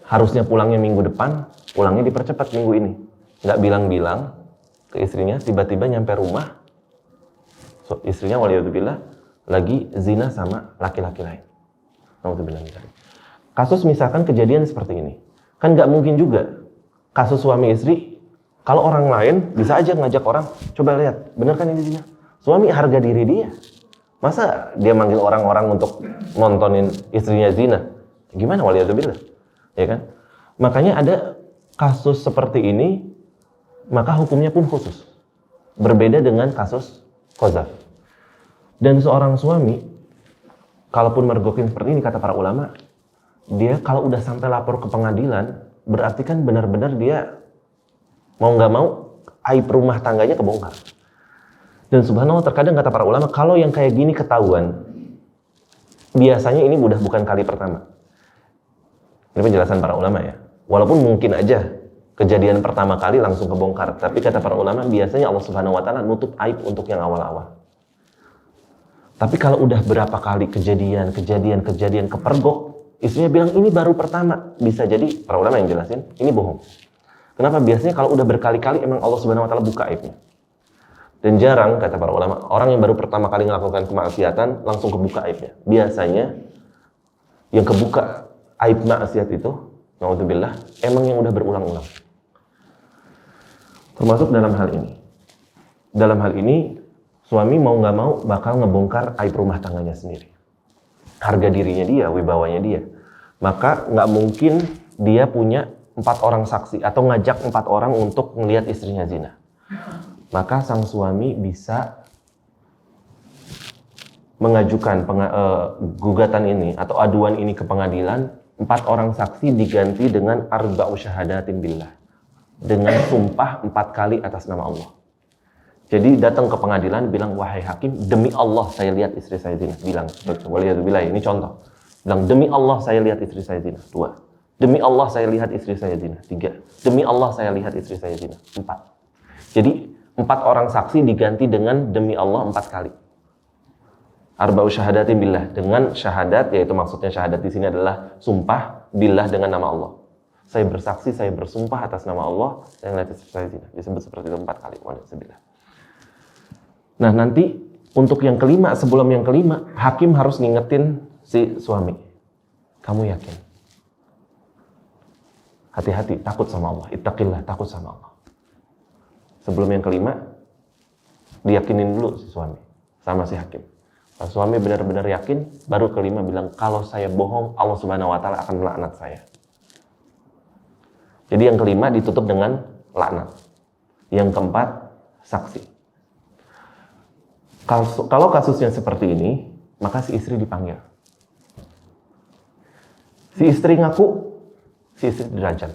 harusnya pulangnya minggu depan, pulangnya dipercepat minggu ini. nggak bilang-bilang ke istrinya, tiba-tiba nyampe rumah, istrinya waliyadzubillah lagi zina sama laki-laki lain. Nauzubillah. Kasus misalkan kejadian seperti ini, kan nggak mungkin juga kasus suami istri, kalau orang lain bisa aja ngajak orang, coba lihat, bener kan ini zina? Suami harga diri dia. Masa dia manggil orang-orang untuk nontonin istrinya zina? Gimana waliyadzubillah? Ya kan? Makanya ada kasus seperti ini, maka hukumnya pun khusus. Berbeda dengan kasus qadzaf. Dan seorang suami, kalaupun mergokin seperti ini, kata para ulama, dia kalau udah sampai lapor ke pengadilan, berarti kan benar-benar dia mau nggak mau aib rumah tangganya kebongkar. Dan subhanallah, terkadang kata para ulama, kalau yang kayak gini ketahuan, biasanya ini bukan kali pertama. Ini penjelasan para ulama ya. Walaupun mungkin aja kejadian pertama kali langsung kebongkar, tapi kata para ulama, biasanya Allah Subhanahu wa taala nutup aib untuk yang awal-awal. Tapi kalau udah berapa kali kejadian kepergok, istrinya bilang ini baru pertama, bisa jadi para ulama yang jelasin ini bohong. Kenapa? Biasanya kalau udah berkali-kali emang Allah Subhanahu wa taala buka aibnya. Dan jarang, kata para ulama, orang yang baru pertama kali melakukan kemaksiatan langsung kebuka aibnya. Biasanya yang kebuka aib maksiat itu, naudzubillah, emang yang udah berulang-ulang. Termasuk dalam hal ini. Dalam hal ini, suami mau nggak mau bakal ngebongkar aib rumah tangganya sendiri. Harga dirinya dia, wibawanya dia. Maka nggak mungkin dia punya 4 orang saksi atau ngajak 4 orang untuk melihat istrinya zina. Maka sang suami bisa mengajukan gugatan ini atau aduan ini ke pengadilan, 4 orang saksi diganti dengan arba'u syahadatin billah, dengan sumpah 4 kali atas nama Allah. Jadi datang ke pengadilan bilang, wahai hakim, demi Allah saya lihat istri saya zina. Bilang, waliyadzubillah, ini contoh. Bilang, demi Allah saya lihat istri saya zina. 2. Demi Allah saya lihat istri saya zina. 3. Demi Allah saya lihat istri saya zina. 4. Jadi 4 orang saksi diganti dengan demi Allah 4 kali. Arba'u syahadatin billah, dengan syahadat, yaitu maksudnya syahadat di sini adalah sumpah billah dengan nama Allah. Saya bersaksi, saya bersumpah atas nama Allah, saya melihat istri saya zina. Disebut seperti itu 4 kali. Nah nanti untuk yang kelima, sebelum yang kelima, hakim harus ngingetin si suami. Kamu yakin? Hati-hati, takut sama Allah. Ittaqillah, takut sama Allah. Sebelum yang kelima, diyakinin dulu si suami sama si hakim. Kalau suami benar-benar yakin, baru kelima bilang, kalau saya bohong, Allah Subhanahu wa taala akan melaknat saya. Jadi yang kelima ditutup dengan laknat. Yang keempat, saksi. Kalau kasusnya seperti ini, maka si istri dipanggil. Si istri ngaku, si istri dirajam.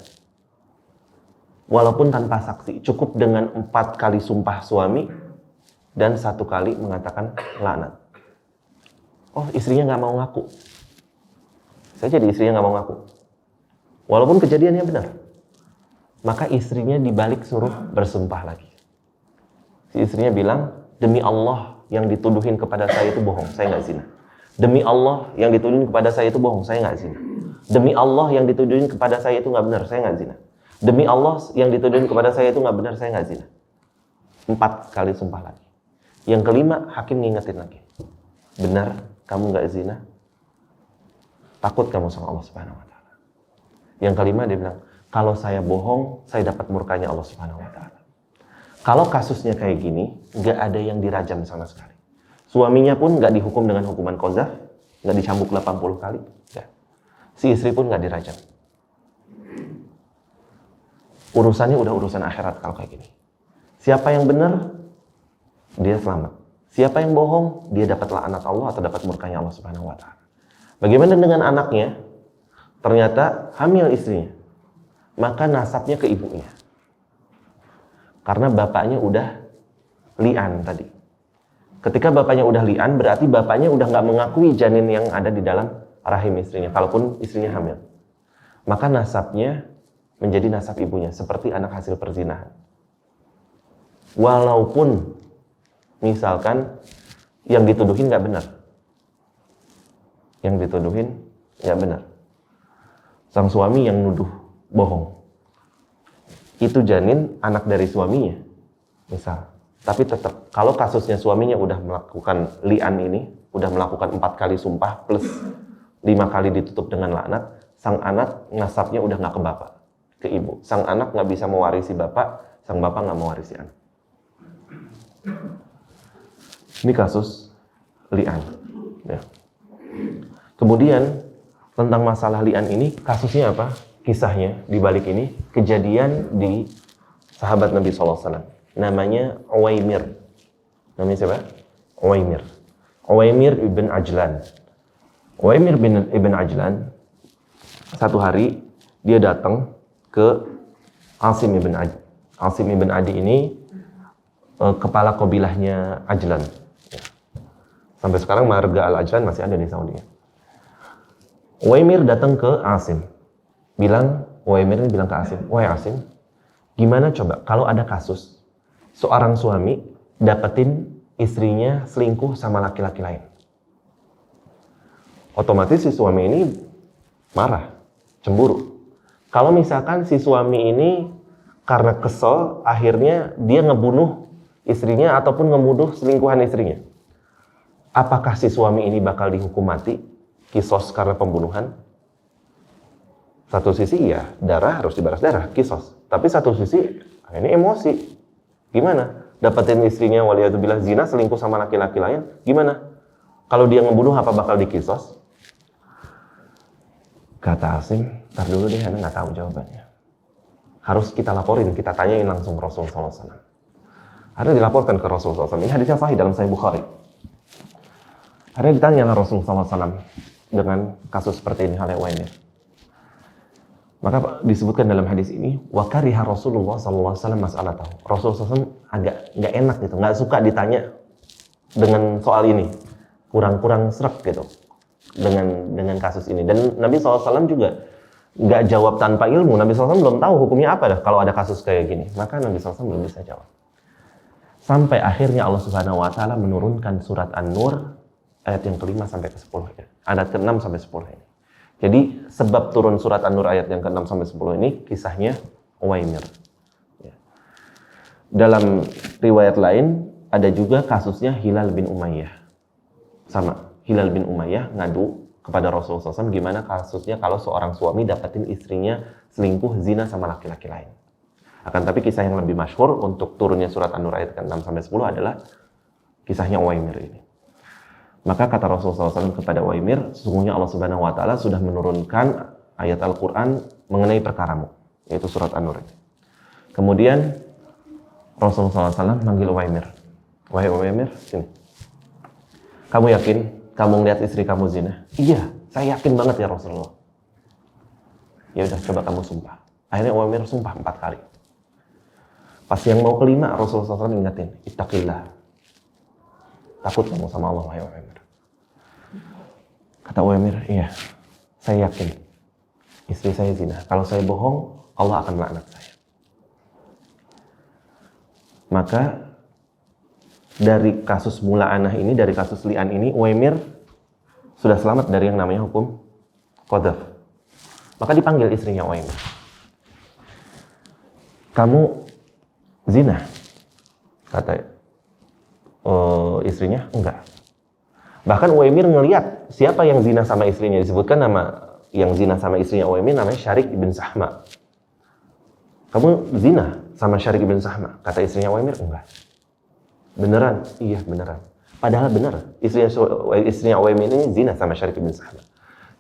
Walaupun tanpa saksi, cukup dengan 4 kali sumpah suami dan 1 kali mengatakan laknat. Oh, istrinya nggak mau ngaku. Saya jadi istrinya nggak mau ngaku. Walaupun kejadiannya benar. Maka istrinya dibalik suruh bersumpah lagi. Si istrinya bilang, demi Allah yang dituduhin kepada saya itu bohong, saya nggak zina. Demi Allah yang dituduhin kepada saya itu bohong, saya nggak zina. Demi Allah yang dituduhin kepada saya itu nggak benar, saya nggak zina. Demi Allah yang dituduhin kepada saya itu nggak benar, saya nggak zina. 4 kali sumpah lagi. Yang kelima, hakim ngingetin lagi. Benar, kamu nggak zina? Takut kamu sama Allah Subhanahu wa taala. Yang kelima dia bilang, kalau saya bohong, saya dapat murkanya Allah Subhanahu wa taala. Kalau kasusnya kayak gini, nggak ada yang dirajam sama sekali. Suaminya pun nggak dihukum dengan hukuman qadzaf, nggak dicambuk 80 kali. Nggak. Si istri pun nggak dirajam. Urusannya udah urusan akhirat kalau kayak gini. Siapa yang benar, dia selamat. Siapa yang bohong, dia dapat laknat Allah atau dapat murkanya Allah Subhanahu wa taala. Bagaimana dengan anaknya? Ternyata hamil istrinya. Maka nasabnya ke ibunya. Karena bapaknya udah li'an tadi. Ketika bapaknya udah li'an, berarti bapaknya udah nggak mengakui janin yang ada di dalam rahim istrinya, kalaupun istrinya hamil. Maka nasabnya menjadi nasab ibunya, seperti anak hasil perzinahan. Walaupun misalkan yang dituduhin nggak benar. Yang dituduhin nggak benar. Sang suami yang nuduh bohong. itu janin anak dari suaminya, misal. Tapi tetap, kalau kasusnya suaminya udah melakukan li'an ini, udah melakukan 4 kali sumpah plus 5 kali ditutup dengan laknat, sang anak nasabnya udah nggak ke bapak, ke ibu. Sang anak nggak bisa mewarisi bapak, sang bapak nggak mewarisi anak. Ini kasus li'an. Ya. Kemudian tentang masalah li'an ini, kasusnya apa? Kisahnya di balik ini kejadian di sahabat Nabi SAW. Namanya Uwaimir. Namanya siapa? Uwaimir. Uwaimir ibn Ajlan. Uwaimir ibn Ajlan, satu hari dia datang ke Asim ibn Adi. Asim ibn Adi ini kepala kabilahnya Ajlan. Sampai sekarang marga Al-Ajlan masih ada di Saudi. Uwaimir datang ke Asim. Uwaimir ini bilang ke Asim, "Wahai Asim, gimana coba kalau ada kasus seorang suami dapetin istrinya selingkuh sama laki-laki lain?" Otomatis si suami ini marah, cemburu. Kalau misalkan si suami ini karena kesel, akhirnya dia ngebunuh istrinya ataupun ngebunuh selingkuhan istrinya, apakah si suami ini bakal dihukum mati, kisos karena pembunuhan? Satu sisi ya, darah harus dibalas darah, kisos. Tapi satu sisi, ini emosi. Gimana? Dapetin istrinya waliyadzubillah zina, selingkuh sama laki-laki lain, gimana? Kalau dia ngebunuh, apa bakal dikisos? Kata Asim, ntar dulu deh, Anda nggak tahu jawabannya. Harus kita laporin, kita tanyain langsung ke Rasulullah SAW. Akhirnya dilaporkan ke Rasulullah SAW. Ini hadisnya sahih dalam Sahih Bukhari. Akhirnya ditanya Rasulullah SAW dengan kasus seperti ini, oleh Uwaimir. Maka disebutkan dalam hadis ini, wa kariha Rasulullah SAW masalah tahu. Rasulullah SAW agak nggak enak gitu, nggak suka ditanya dengan soal ini, kurang srek gitu dengan kasus ini. Dan Nabi SAW juga nggak jawab tanpa ilmu. Nabi SAW belum tahu hukumnya apa dah kalau ada kasus kayak gini. Maka Nabi SAW belum bisa jawab. Sampai akhirnya Allah Subhanahu Wa Taala menurunkan surat An-Nur ayat yang ke-5 sampai ke-10, ayat ke-6 sampai 10 ini. Jadi sebab turun surat An-Nur ayat yang ke-6 sampai 10 ini kisahnya Uwaimir. Ya. Dalam riwayat lain ada juga kasusnya Hilal bin Umayyah. Sama, Hilal bin Umayyah ngadu kepada Rasulullah SAW gimana kasusnya kalau seorang suami dapetin istrinya selingkuh zina sama laki-laki lain. Akan tapi kisah yang lebih masyhur untuk turunnya surat An-Nur ayat ke-6 sampai 10 adalah kisahnya Uwaimir ini. Maka kata Rasulullah SAW kepada Uwaimir, sesungguhnya Allah Subhanahu Wa Taala sudah menurunkan ayat Al-Quran mengenai perkaramu, yaitu surat An-Nur. Kemudian Rasulullah SAW manggil Uwaimir. Wahai Uwaimir, sini. Kamu yakin kamu ngeliat istri kamu zina? Iya, saya yakin banget ya Rasulullah. Ya udah, coba kamu sumpah. Akhirnya Uwaimir sumpah 4 kali. Pas yang mau kelima, Rasulullah SAW ingatin, ittaqillah. Takut kamu sama Allah, wahai Uwaimir. Kata Uwaimir, iya, saya yakin istri saya zina. Kalau saya bohong, Allah akan melaknat saya. Maka dari kasus mula'anah ini, dari kasus li'an ini, Uwaimir sudah selamat dari yang namanya hukum qadzaf. Maka dipanggil istrinya Uwaimir. Kamu zina? Kata istrinya, enggak. Bahkan Uwaimir ngelihat siapa yang zina sama istrinya. Disebutkan nama yang zina sama istrinya Uwaimir namanya Syarik ibn Sahma. Kamu zina sama Syarik ibn Sahma? Kata istrinya Uwaimir, enggak. Beneran? Iya, beneran. Padahal bener, istrinya Uwaimir ini zina sama Syarik ibn Sahma.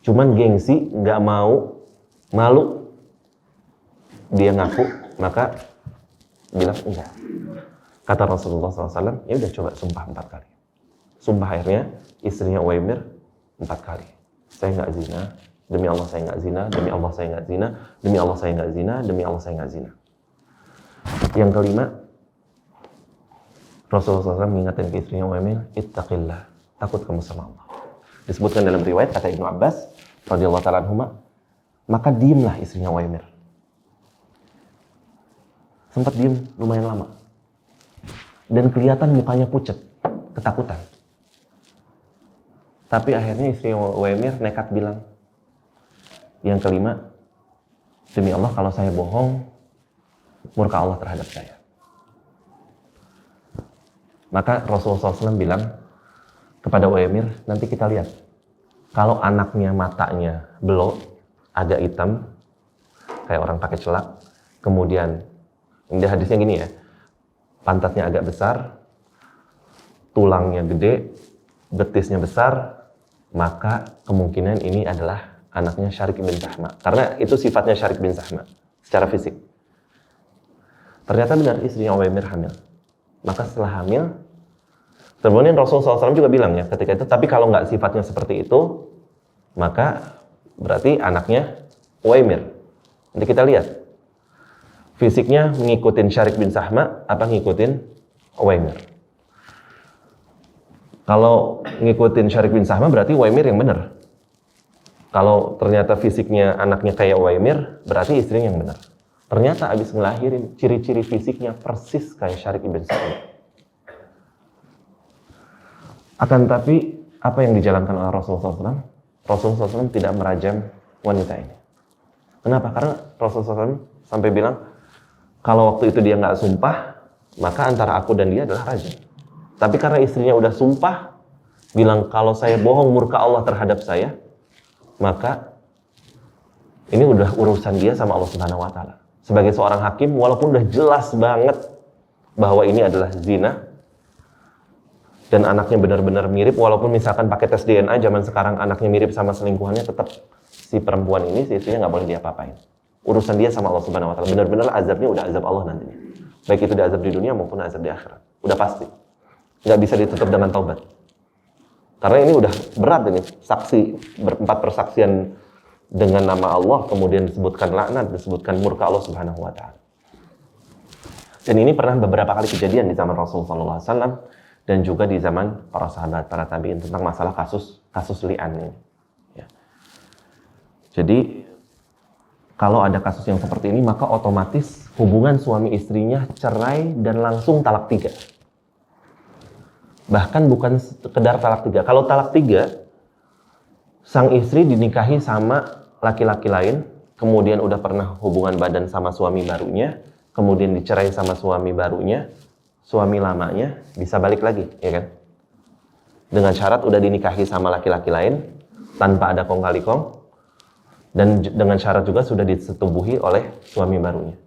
Cuman gengsi, nggak mau, malu. Dia ngaku, maka bilang enggak. Kata Rasulullah SAW, ya udah coba sumpah 4 kali. Sumpah akhirnya istrinya Uwaimir 4 kali. Saya nggak zina, demi Allah saya nggak zina, demi Allah saya nggak zina, demi Allah saya nggak zina, demi Allah saya nggak zina. Yang kelima, Rasulullah SAW mengingatkan ke istrinya Uwaimir, ittaqillah, takut kamu sama Allah. Disebutkan dalam riwayat kata Ibnu Abbas radhiyallahu ta'ala anhuma, maka diamlah istrinya Uwaimir. Sempat diam lumayan lama. Dan kelihatan mukanya pucat, ketakutan. Tapi akhirnya istri Uwaimir nekat bilang, yang kelima, demi Allah kalau saya bohong, murka Allah terhadap saya. Maka Rasulullah SAW bilang kepada Uwaimir, nanti kita lihat. Kalau anaknya matanya belok, agak hitam, kayak orang pakai celak, kemudian, ini hadisnya gini ya, pantatnya agak besar, tulangnya gede, betisnya besar, maka kemungkinan ini adalah anaknya Syarik bin Sahma. Karena itu sifatnya Syarik bin Sahma, secara fisik. Ternyata benar istrinya Uwaimir hamil. Maka setelah hamil, kemudian Rasulullah SAW juga bilang ya ketika itu, tapi kalau nggak sifatnya seperti itu, maka berarti anaknya Uwaimir. Nanti kita lihat, fisiknya ngikutin Syarik bin Sahma, apa ngikutin Uwaimir. Kalau ngikutin Syarik bin Sahma berarti Uwaimir yang benar. Kalau ternyata fisiknya anaknya kayak Uwaimir, berarti istrinya yang benar. Ternyata abis ngelahirin, ciri-ciri fisiknya persis kayak Syarik bin Sahma. Akan tapi, apa yang dijalankan oleh Rasulullah SAW? Rasulullah SAW tidak merajam wanita ini. Kenapa? Karena Rasulullah SAW sampai bilang, kalau waktu itu dia nggak sumpah, maka antara aku dan dia adalah rajam. Tapi karena istrinya udah sumpah, bilang kalau saya bohong murka Allah terhadap saya, maka ini udah urusan dia sama Allah Subhanahu Wa Taala. Sebagai seorang hakim, walaupun udah jelas banget bahwa ini adalah zina, dan anaknya benar-benar mirip, walaupun misalkan pakai tes DNA zaman sekarang anaknya mirip sama selingkuhannya, tetap si perempuan ini, si istrinya nggak boleh diapa-apain. Urusan dia sama Allah Subhanahu Wa Taala. Benar-benar azabnya udah azab Allah nantinya. Baik itu azab di dunia maupun azab di akhirat. Udah pasti. Nggak bisa ditutup dengan taubat. Karena ini udah berat ini. Saksi, berempat persaksian dengan nama Allah, kemudian disebutkan laknat, disebutkan murka Allah Subhanahu Wa Taala. Dan ini pernah beberapa kali kejadian di zaman Rasulullah SAW dan juga di zaman para sahabat, para tabi'in tentang masalah kasus li'an ini. Ya. Jadi kalau ada kasus yang seperti ini, maka otomatis hubungan suami istrinya cerai dan langsung talak 3. Bahkan bukan sekedar talak 3. Kalau talak 3, sang istri dinikahi sama laki-laki lain, kemudian udah pernah hubungan badan sama suami barunya, kemudian dicerai sama suami barunya, suami lamanya bisa balik lagi, ya kan? Dengan syarat udah dinikahi sama laki-laki lain, tanpa ada kong kali kong, dan dengan syarat juga sudah disetubuhi oleh suami barunya.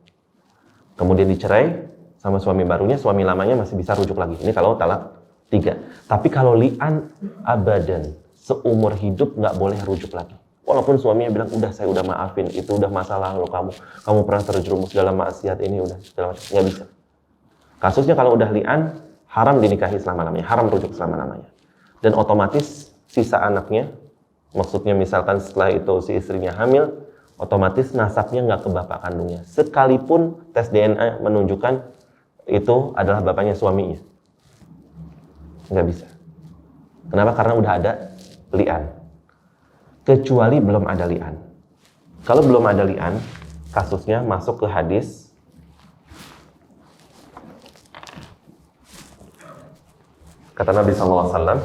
Kemudian dicerai sama suami barunya, suami lamanya masih bisa rujuk lagi. Ini kalau talak 3. Tapi kalau li'an abadan, seumur hidup nggak boleh rujuk lagi. Walaupun suaminya bilang, udah saya udah maafin, itu udah masa lalu kamu pernah terjerumus dalam maksiat ini, udah segala macam, nggak bisa. Kasusnya kalau udah li'an, haram dinikahi selama-lamanya, haram rujuk selama-lamanya. Dan otomatis sisa anaknya, maksudnya misalkan setelah itu si istrinya hamil, otomatis nasabnya nggak ke bapak kandungnya. Sekalipun tes DNA menunjukkan itu adalah bapaknya suaminya. Nggak bisa. Kenapa? Karena udah ada li'an. Kecuali belum ada li'an. Kalau belum ada li'an, kasusnya masuk ke hadis kata Nabi SAW,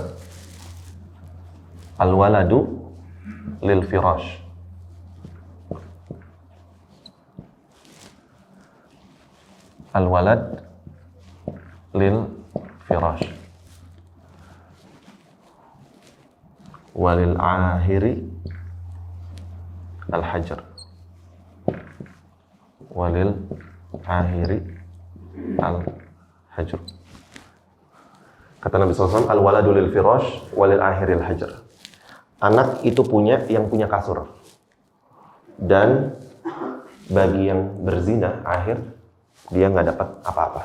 al-waladu lil firash. Al-walad lil firash. Walil ahiri al-hajar. Walil ahiri al-hajar. Kata Nabi SAW, al-waladu lil firash walil ahiri al-hajar. Anak itu yang punya kasur. Dan bagi yang berzina, akhir, dia nggak dapat apa-apa.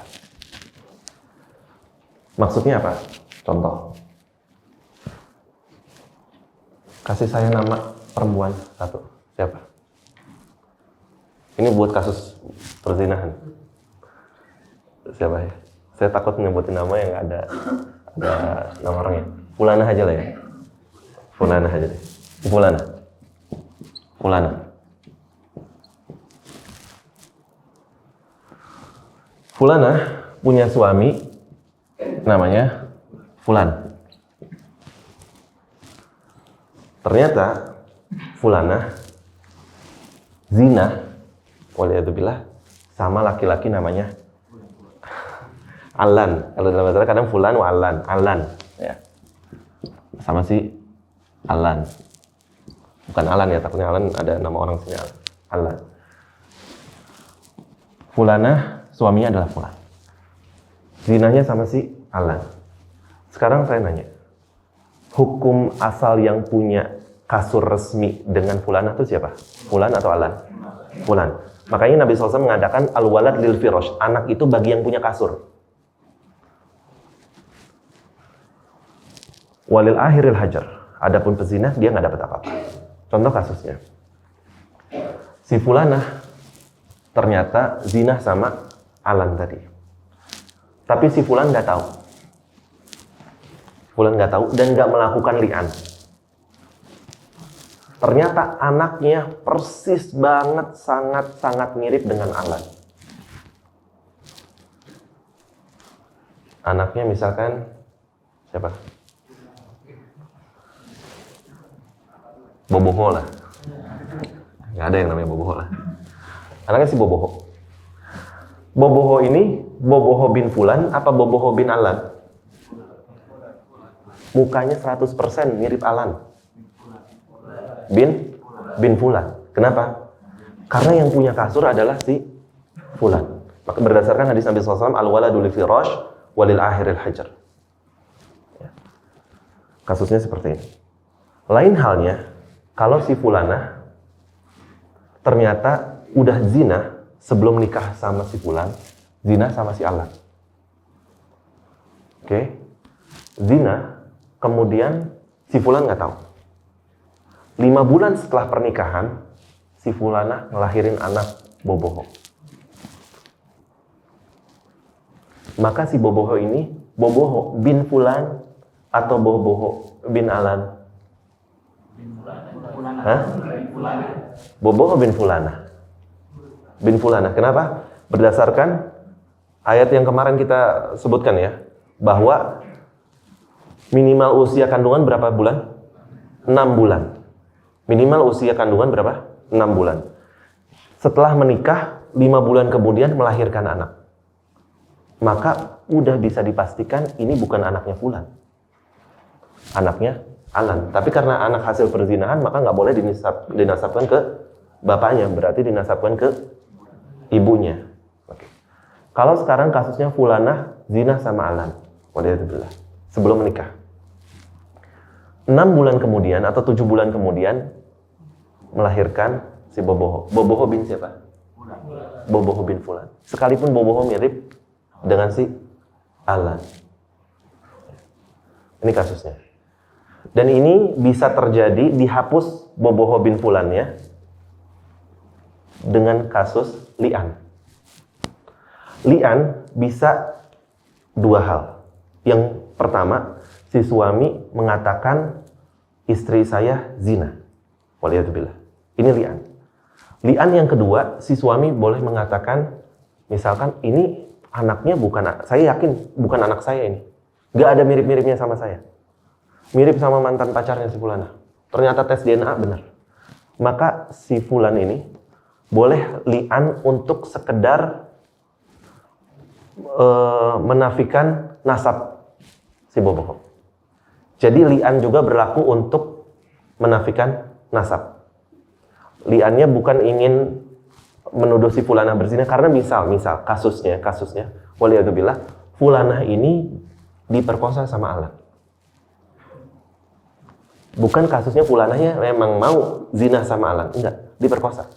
Maksudnya apa? Contoh. Kasih saya nama perempuan satu. Siapa? Ini buat kasus perzinahan. Siapa ya? Saya takut nyebutin nama yang ada nama orangnya. Fulana aja lah ya. Fulana aja deh. Fulana. Fulana punya suami namanya Fulan. Ternyata Fulana zina, waliyadzubillah, sama laki-laki namanya Alan. Kalau dalam bahasa kadang fulan wa Alan, ya. Sama si Alan. Bukan Alan ya, takutnya Alan ada nama orang sini Alan. Fulanah suaminya adalah fulan. Zinanya sama si Alan. Sekarang saya nanya, hukum asal yang punya kasur resmi dengan fulanah itu siapa? Fulan atau Alan? Fulan. Makanya Nabi SAW mengadakan al-walad lil firash, anak itu bagi yang punya kasur. Walil akhiril hajar, adapun pezina dia nggak dapat apa-apa. Contoh kasusnya, si fulanah ternyata zina sama Alan tadi, tapi si fulan nggak tahu. Fulan nggak tahu dan nggak melakukan li'an. Ternyata anaknya persis banget, sangat mirip dengan Alan. Anaknya misalkan siapa? Boboho lah. Nggak ada yang namanya Boboho lah. Anaknya si Boboho. Boboho ini Boboho bin Fulan apa Boboho bin Alan? Mukanya 100% mirip Alan. Bin Fulan. Kenapa? Karena yang punya kasur adalah si Fulan. Maka berdasarkan hadis Nabi SAW, al-waladu li firash walil akhiril hajar. Kasusnya seperti ini. Lain halnya, kalau si Fulanah ternyata udah zina sebelum nikah sama si Fulan, zina sama si Alan. Oke? Zina, kemudian si Fulan nggak tahu. 5 bulan setelah pernikahan, si Fulanah ngelahirin anak Boboho. Maka si Boboho ini, Boboho bin Fulan atau Boboho bin Alan? Hah? Boboho bin Fulanah. Bin Fulanah. Kenapa? Berdasarkan ayat yang kemarin kita sebutkan ya, bahwa minimal usia kandungan berapa bulan? 6 bulan. Minimal usia kandungan berapa? 6 bulan. Setelah menikah, 5 bulan kemudian melahirkan anak. Maka udah bisa dipastikan ini bukan anaknya Fulan. Anaknya Alan. Tapi karena anak hasil perzinahan, maka nggak boleh dinasabkan ke bapaknya. Berarti dinasabkan ke ibunya. Oke. Kalau sekarang kasusnya Fulanah zina sama Alan. Waliyadzubillah. Sebelum menikah. 6 bulan kemudian atau 7 bulan kemudian melahirkan si Boboho. Boboho bin siapa? Boboho bin Fulan. Sekalipun Boboho mirip dengan si Alan. Ini kasusnya. Dan ini bisa terjadi dihapus Boboho bin Fulan ya dengan kasus li'an. Li'an bisa 2 hal. Yang pertama, si suami mengatakan istri saya zina. Waliyadzubillah. Ini li'an. Li'an yang kedua, si suami boleh mengatakan, misalkan ini anaknya bukan, saya yakin bukan anak saya ini. Gak ada mirip-miripnya sama saya. Mirip sama mantan pacarnya si Fulanah. Ternyata tes DNA benar. Maka si Fulan ini boleh li'an untuk sekedar menafikan nasab si Boboho. Jadi li'an juga berlaku untuk menafikan nasab. Li'annya bukan ingin menuduh si Fulanah berzina, karena misal kasusnya waliyadzubillah, Fulanah ini diperkosa sama Alan. Bukan kasusnya Fulanahnya memang mau zina sama Alan, enggak, diperkosa.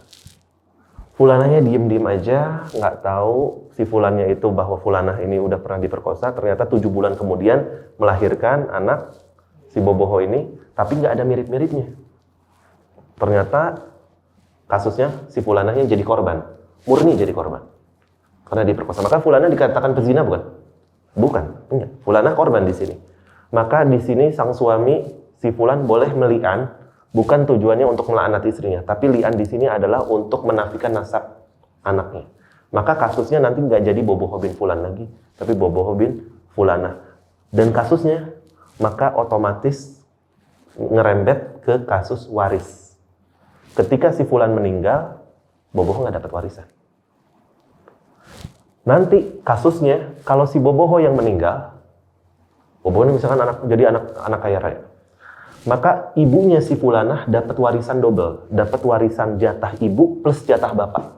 Fulanahnya diem-diem aja, nggak tahu si Fulannya itu bahwa Fulanah ini udah pernah diperkosa, ternyata 7 bulan kemudian melahirkan anak si Boboho ini, tapi nggak ada mirip-miripnya. Ternyata kasusnya si Fulanahnya jadi korban, murni jadi korban karena diperkosa. Maka Fulanah dikatakan pezina bukan? Bukan, enggak. Fulanah korban di sini. Maka di sini sang suami si Fulan boleh meli'an, bukan tujuannya untuk melaknat istrinya, tapi li'an di sini adalah untuk menafikan nasab anaknya. Maka kasusnya nanti nggak jadi Boboho bin Fulan lagi, tapi Boboho bin Fulanah. Dan kasusnya maka otomatis ngerembet ke kasus waris. Ketika si Fulan meninggal, Boboho nggak dapat warisan. Nanti kasusnya kalau si boboho yang meninggal, boboho ini misalkan anak kaya raya, maka ibunya si fulanah dapat warisan double, dapat warisan jatah ibu plus jatah bapak.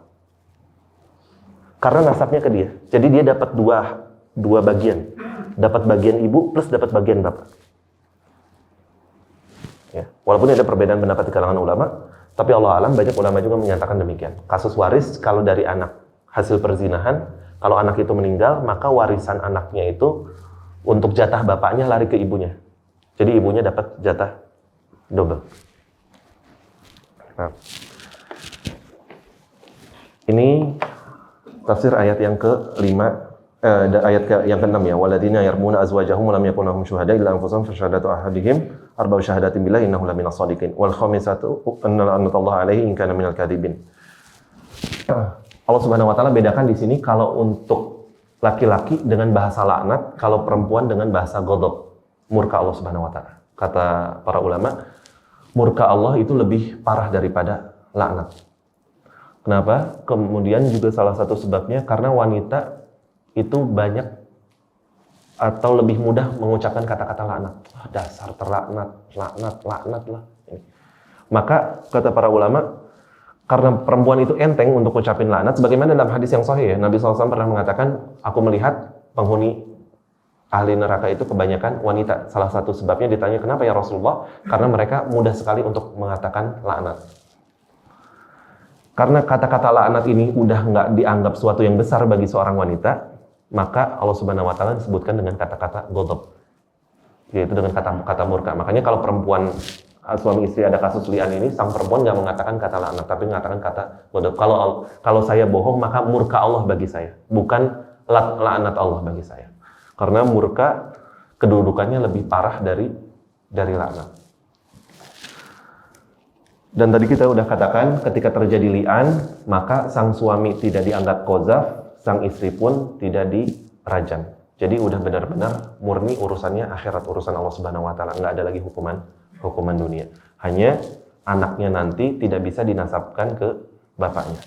Karena nasabnya ke dia. Jadi dia dapat dua bagian. Dapat bagian ibu plus dapat bagian bapak. Ya. Walaupun ada perbedaan pendapat di kalangan ulama, tapi Allah alam banyak ulama juga menyatakan demikian. Kasus waris kalau dari anak hasil perzinahan, kalau anak itu meninggal, maka warisan anaknya itu untuk jatah bapaknya lari ke ibunya. Jadi ibunya dapat jatah double. Nah. Ini tafsir ayat yang ke-5, ayat yang ke-6 ya. Waladina yarmuna azwajahum wa lam yakun lahum syuhada illa anfusuhum fa syahadatu ahadihim arba'u syahadatin billahi innahu laminas shadiqin wal khamisatu anna la'natullahi alaihi in kana minal kadhibin. Allah Subhanahu wa taala bedakan di sini kalau untuk laki-laki dengan bahasa laknat, kalau perempuan dengan bahasa ghadab, murka Allah Subhanahu wa taala. Kata para ulama, murka Allah itu lebih parah daripada laknat. Kenapa? Kemudian juga salah satu sebabnya karena wanita itu banyak atau lebih mudah mengucapkan kata-kata laknat. Dasar terlaknat, laknat lah. Maka kata para ulama, karena perempuan itu enteng untuk ucapin laknat, sebagaimana dalam hadis yang sahih ya, Nabi SAW pernah mengatakan, aku melihat penghuni ahli neraka itu kebanyakan wanita. Salah satu sebabnya ditanya, kenapa ya Rasulullah? Karena mereka mudah sekali untuk mengatakan laknat. Karena kata-kata laknat ini udah nggak dianggap suatu yang besar bagi seorang wanita, maka Allah Subhanahu wa taala disebutkan dengan kata-kata ghadab, yaitu dengan kata murka. Makanya kalau perempuan suami istri ada kasus li'an ini, sang perempuan nggak mengatakan kata laknat, tapi mengatakan kata ghadab. Kalau saya bohong, maka murka Allah bagi saya, bukan laknat Allah bagi saya. Karena murka kedudukannya lebih parah dari laknat. Dan tadi kita udah katakan ketika terjadi li'an, maka sang suami tidak dianggap qazaf, sang istri pun tidak dirajam. Jadi udah benar-benar murni urusannya akhirat, urusan Allah Subhanahu wa taala, nggak ada lagi hukuman dunia. Hanya anaknya nanti tidak bisa dinasabkan ke bapaknya.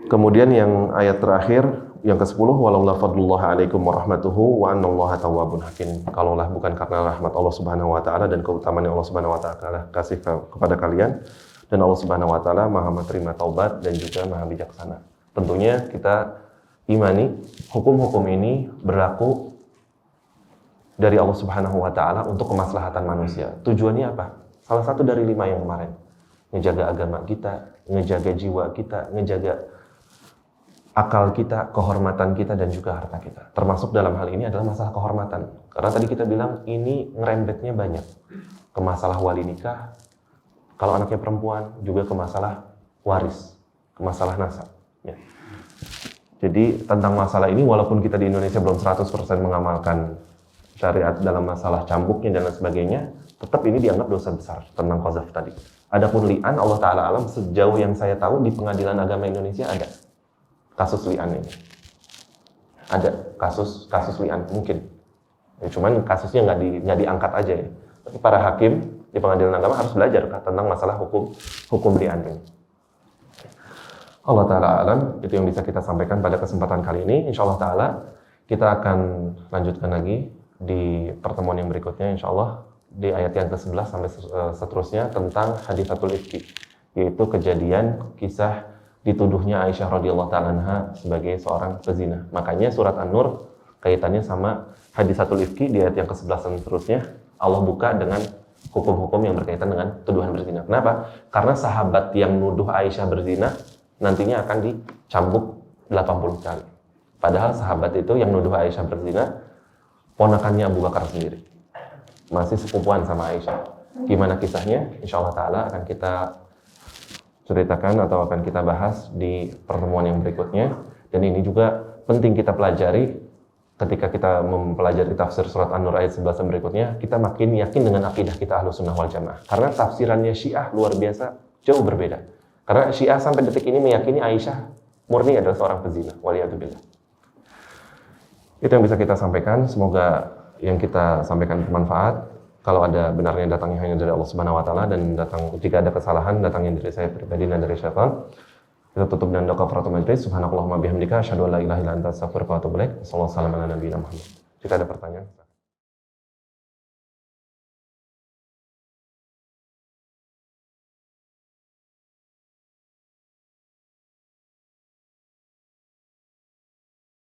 Kemudian yang ayat terakhir, yang ke-10, walaula fadlullah alaikum warahmatuhu wa annallaha tawwabun hakim. Kalaulah bukan karena rahmat Allah Subhanahu wa taala dan keutamaan yang Allah Subhanahu wa taala kasih kepada kalian, dan Allah Subhanahu wa taala Maha menerima taubat dan juga Maha bijaksana. Tentunya kita imani hukum-hukum ini berlaku dari Allah Subhanahu wa taala untuk kemaslahatan manusia. Tujuannya apa? Salah satu dari 5 yang kemarin. Ngejaga agama kita, ngejaga jiwa kita, ngejaga akal kita, kehormatan kita, dan juga harta kita. Termasuk dalam hal ini adalah masalah kehormatan. Karena tadi kita bilang ini ngerembetnya banyak. Ke masalah wali nikah, kalau anaknya perempuan, juga ke masalah waris, ke masalah nasab. Ya. Jadi tentang masalah ini, walaupun kita di Indonesia belum 100% mengamalkan syariat dalam masalah cambuknya dan lain sebagainya, tetap ini dianggap dosa besar tentang qazaf tadi. Adapun li'an, Allah Ta'ala alam, sejauh yang saya tahu di pengadilan agama Indonesia ada kasus li'an ini. Ada kasus li'an mungkin. Ya, cuman kasusnya nggak diangkat aja ya. Tapi para hakim di pengadilan agama harus belajar tentang masalah hukum li'an ini. Allah Ta'ala alam, itu yang bisa kita sampaikan pada kesempatan kali ini. Insya Allah Ta'ala kita akan lanjutkan lagi di pertemuan yang berikutnya, insya Allah di ayat yang ke-11 sampai seterusnya tentang haditsatul ifki, yaitu kejadian kisah dituduhnya Aisyah radhiyallahu ta'ala anha sebagai seorang pezina. Makanya surat An-Nur kaitannya sama haditsatul ifki di ayat yang ke-11 dan seterusnya. Allah buka dengan hukum-hukum yang berkaitan dengan tuduhan berzina. Kenapa? Karena sahabat yang nuduh Aisyah berzina nantinya akan dicambuk 80 kali. Padahal sahabat itu yang nuduh Aisyah berzina ponakannya Abu Bakar sendiri. Masih sepupuan sama Aisyah. Gimana kisahnya? Insya Allah Ta'ala akan kita ceritakan atau akan kita bahas di pertemuan yang berikutnya. Dan ini juga penting kita pelajari ketika kita mempelajari tafsir surat An-Nur ayat 11 berikutnya, kita makin yakin dengan akidah kita Ahlus Sunnah wal Jamaah. Karena tafsirannya Syiah luar biasa jauh berbeda. Karena Syiah sampai detik ini meyakini Aisyah murni adalah seorang pezina. Waliyadzubillah. Itu yang bisa kita sampaikan. Semoga yang kita sampaikan bermanfaat. Kalau ada benarnya datangnya hanya dari Allah Subhanahu wa taala, dan jika ada kesalahan datangnya dari saya pribadi dan dari syaitan. Kita tutup dengan doa kafaratul majlis. Subhanakallahumma bihamdika asyhadu an la ilaha illa anta astaghfiruka wa atubu ilaik. Wassallallahu alaihi wasallam ala nabiyina Muhammad. Jika ada pertanyaan.